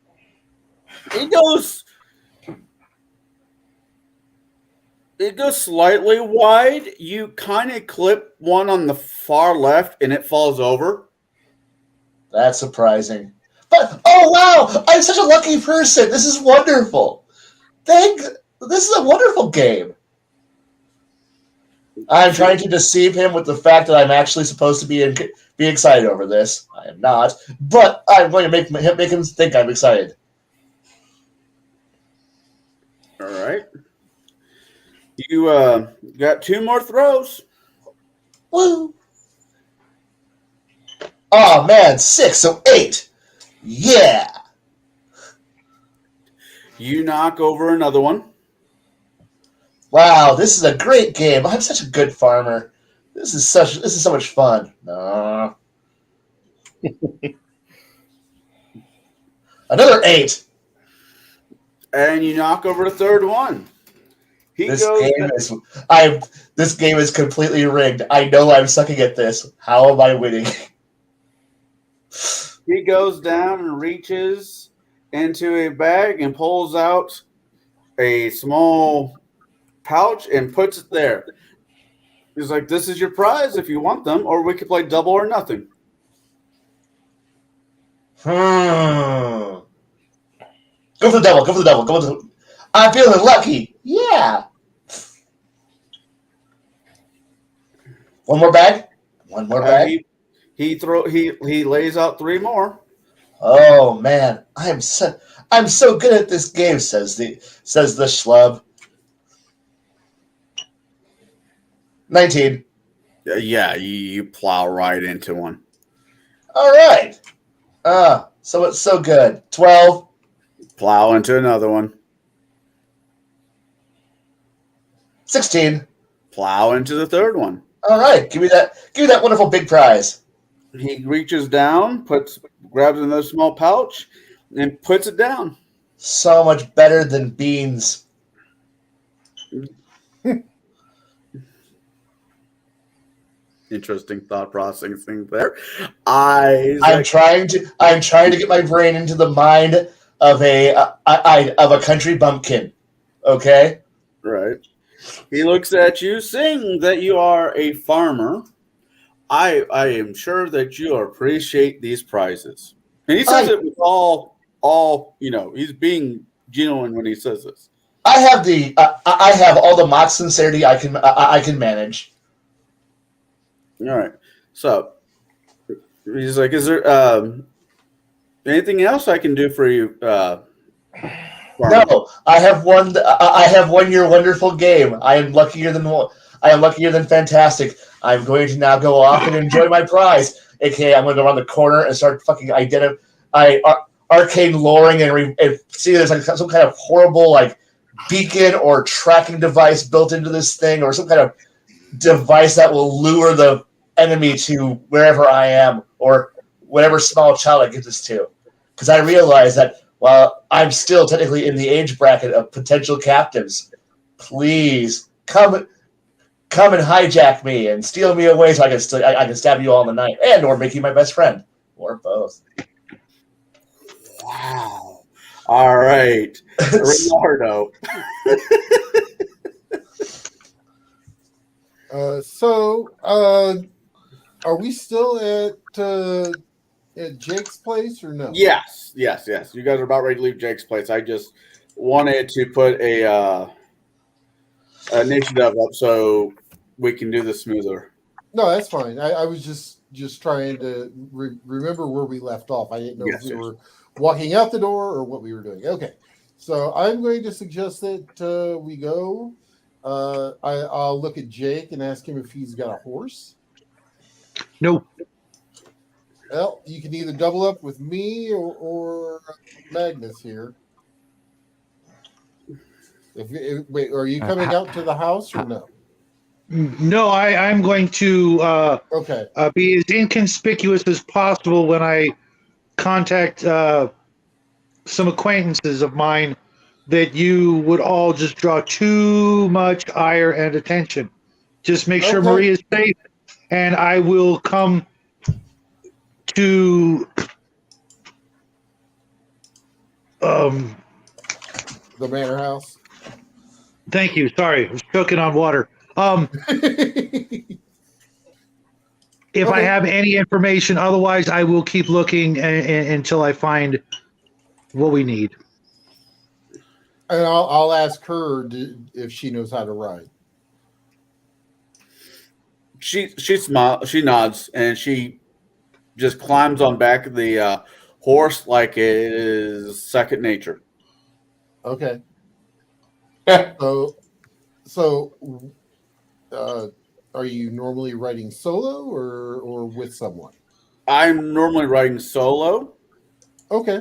It goes slightly wide. You kind of clip one on the far left, and it falls over. That's surprising. But, oh, wow! I'm such a lucky person. This is wonderful. This is a wonderful game. I'm trying to deceive him with the fact that I'm actually supposed to be excited over this. I am not. But I'm going to make him think I'm excited. All right. You got 2 more throws. Woo! Oh, man, 6, so 8. Yeah! You knock over another one. Wow, this is a great game. I'm such a good farmer. This is so much fun. Another 8. And you knock over the third one. This game is completely rigged. I know I'm sucking at this. How am I winning? He goes down and reaches into a bag and pulls out a small pouch and puts it there. He's like, "This is your prize if you want them, or we could play double or nothing." Go for the devil. Go for the devil. Go for the. I'm feeling lucky. Yeah. One more bag. One more bag. He lays out 3 more. Oh man, I'm so good at this game. Says the schlub. 19. Yeah, you plow right into one. All right. So it's so good. 12. Plow into another one. 16. Plow into the third one. All right. Give me that wonderful big prize. He reaches down, grabs another small pouch, and puts it down. So much better than beans. Interesting thought processing there. I'm trying to get my brain into the mind of a country bumpkin. Okay? Right. He looks at you, seeing that you are a farmer. I am sure that you appreciate these prizes. And he says it with all he's being genuine when he says this. I have all the mock sincerity I can manage. All right. So he's like, "Is there anything else I can do for you?" No, I have won your wonderful game. I am luckier than fantastic. I'm going to now go off and enjoy my prize. AKA, I'm going to go around the corner and start fucking arcane luring and see there's like some kind of horrible like beacon or tracking device built into this thing, or some kind of device that will lure the enemy to wherever I am, or whatever small child I give this to. Because I realize that while I'm still technically in the age bracket of potential captives, please come and hijack me and steal me away so I can stab you all in the night, and or make you my best friend, or both. Wow. All right, Leonardo. Are we still at Jake's place or no? Yes. You guys are about ready to leave Jake's place. I just wanted to put a initiative up so we can do this smoother. No, that's fine. I was just trying to remember where we left off. I didn't know if we were walking out the door or what we were doing. Okay, so I'm going to suggest that we go. I'll look at Jake and ask him if he's got a horse. Nope. Well, you can either double up with me or Magnus here. Wait, are you coming out to the house or no? No, I'm going to be as inconspicuous as possible when I contact some acquaintances of mine that you would all just draw too much ire and attention. Just make sure Marie is safe, and I will come to the manor house. Thank you. Sorry, I was choking on water. If I have any information, otherwise I will keep looking until I find what we need. And I'll ask her if she knows how to ride. She smiles, she nods, and she just climbs on back of the horse like it is second nature. Okay. So, are you normally riding solo or with someone? I'm normally riding solo. Okay,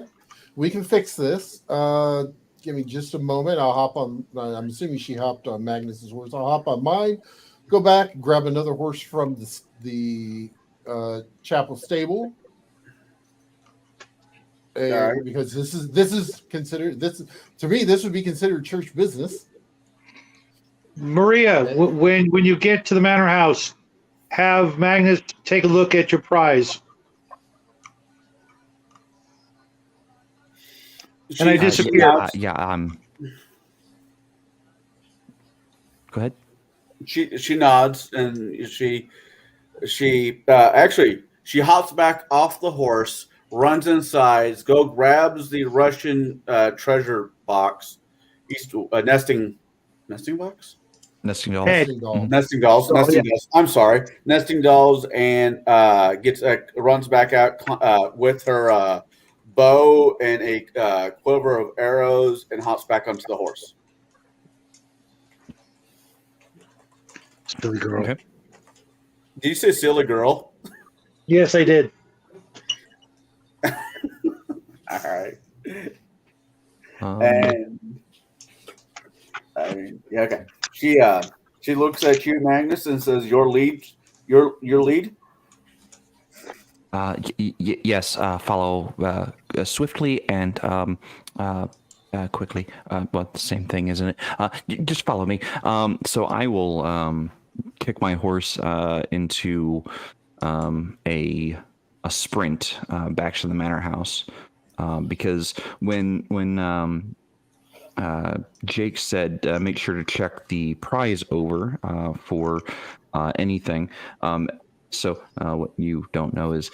we can fix this. Give me just a moment. I'll hop on. I'm assuming she hopped on Magnus's horse. I'll hop on mine. go back, grab another horse from the chapel stable, and All right. because this is considered to me this would be considered church business. Maria, when you get to the manor house, have Magnus take a look at your prize. And I disappeared. Go ahead. She nods and she actually she hops back off the horse, runs inside, grabs the Russian treasure box, nesting box. Nesting dolls. Head. Nesting doll. Nesting dolls. Oh, Nesting yeah. dolls. I'm sorry. Nesting dolls, and runs back out with her bow and a quiver of arrows, and hops back onto the horse. Silly girl. Okay. Did you say silly girl? Yes, I did. All right. And yeah, okay. She looks at you, Magnus, and says, "Your lead. Your lead." Yes. Follow swiftly and quickly. Well, the same thing, isn't it? Just follow me. So I will kick my horse into a sprint back to the manor house because when Jake said make sure to check the prize over for anything. So what you don't know is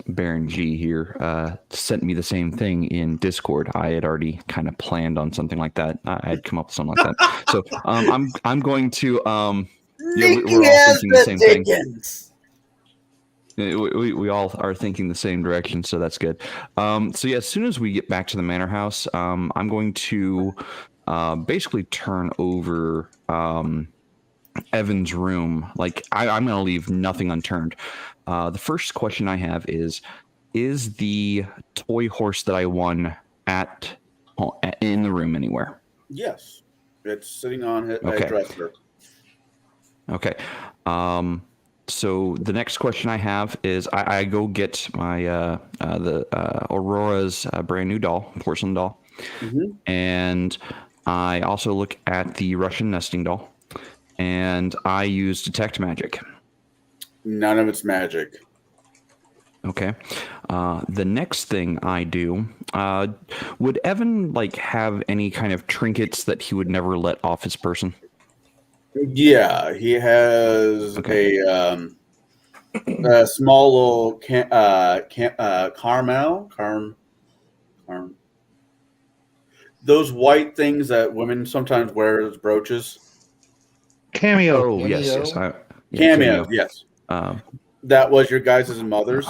Baron G here sent me the same thing in Discord. I had already kind of planned on something like that. I had come up with something like that. So I'm going to we're all thinking the same thing. We all are thinking the same direction, so that's good. So yeah, as soon as we get back to the manor house, I'm going to basically turn over Evan's room. Like I'm going to leave nothing unturned. The first question I have is the toy horse that I won in the room anywhere? Yes, it's sitting on a Okay. dresser. Okay. So the next question I have is I go get my the Aurora's brand new doll, porcelain doll, and I also look at the Russian nesting doll, and I use detect magic. None of it's magic. Okay. The next thing I do, would Evan have any kind of trinkets that he would never let off his person? Yeah, he has a small little caramel. Those white things that women sometimes wear as brooches. Cameo. Oh, yes. Cameo, yes. That was your guys' mother's.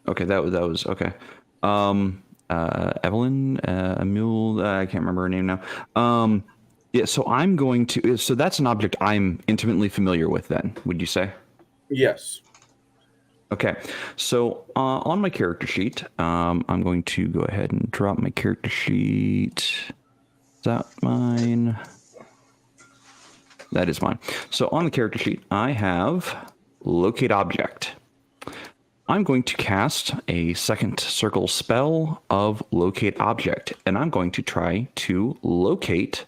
Okay, that was okay. Evelyn, Emil, I can't remember her name now. Yeah, so I'm going to. So that's an object I'm intimately familiar with. Then, would you say? Yes. Okay, so on my character sheet, I'm going to go ahead and drop my character sheet. Is that mine? That is mine. So on the character sheet, I have locate object. I'm going to cast a second circle spell of locate object, and I'm going to try to locate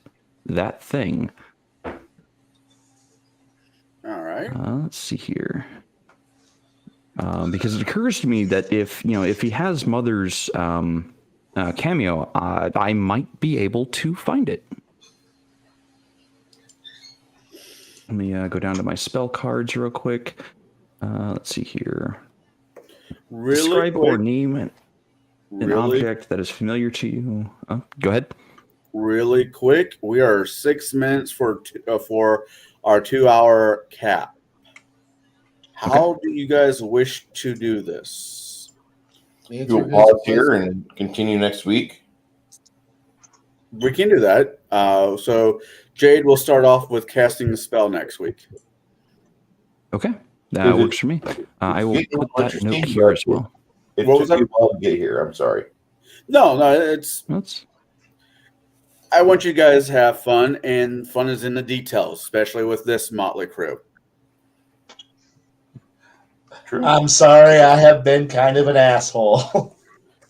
that thing. All right. Let's see here. Because it occurs to me that if he has Mother's cameo, I might be able to find it. Let me go down to my spell cards real quick. Let's see here. Really Describe quick. or name an object that is familiar to you. Go ahead. Really quick, we are 6 minutes for our 2-hour cap. How do you guys wish to do this? You'll pause here and continue next week. We can do that. So Jade will start off with casting the spell next week. Okay, that works for me. I will put that note here as well. It What was took that? you a while to get here. I'm sorry. No, it's That's I want you guys to have fun, and fun is in the details, especially with this motley crew. True. I'm sorry, I have been kind of an asshole.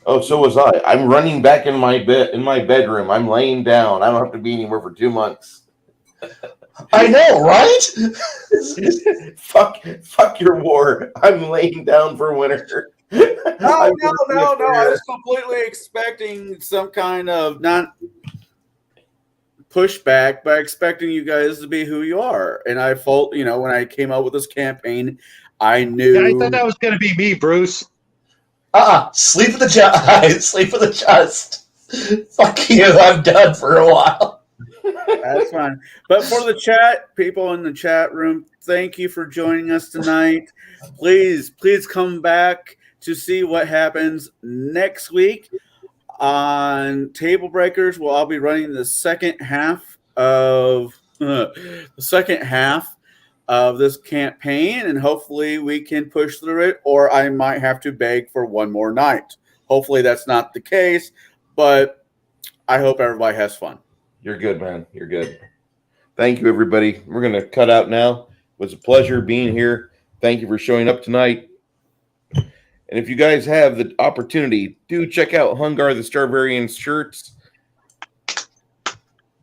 Oh, so was I. I'm running back in my bedroom. I'm laying down. I don't have to be anywhere for 2 months. I know, right? fuck your war. I'm laying down for winter. No. I was completely expecting some kind of not pushback, but expecting you guys to be who you are. And I felt, when I came out with this campaign, I knew. Yeah, I thought that was going to be me, Bruce. Sleep with the chest. Sleep with the chest. Fuck you. I'm done for a while. That's fine. But for the chat, people in the chat room, thank you for joining us tonight. Please come back to see what happens next week on Tablebreakers. Well, I'll be running the second half of this campaign, and hopefully we can push through it, or I might have to beg for one more night. Hopefully that's not the case, but I hope everybody has fun. You're good, man. You're good. Thank you, everybody. We're going to cut out now. It was a pleasure being here. Thank you for showing up tonight. And if you guys have the opportunity, do check out Hungar the Starvarian's shirts.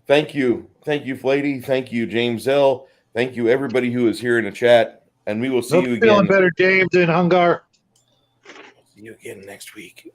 Thank you. Thank you, Flady. Thank you, James L. Thank you, everybody who is here in the chat. And we will see you again. Feeling better, James and Hungar. See you again next week.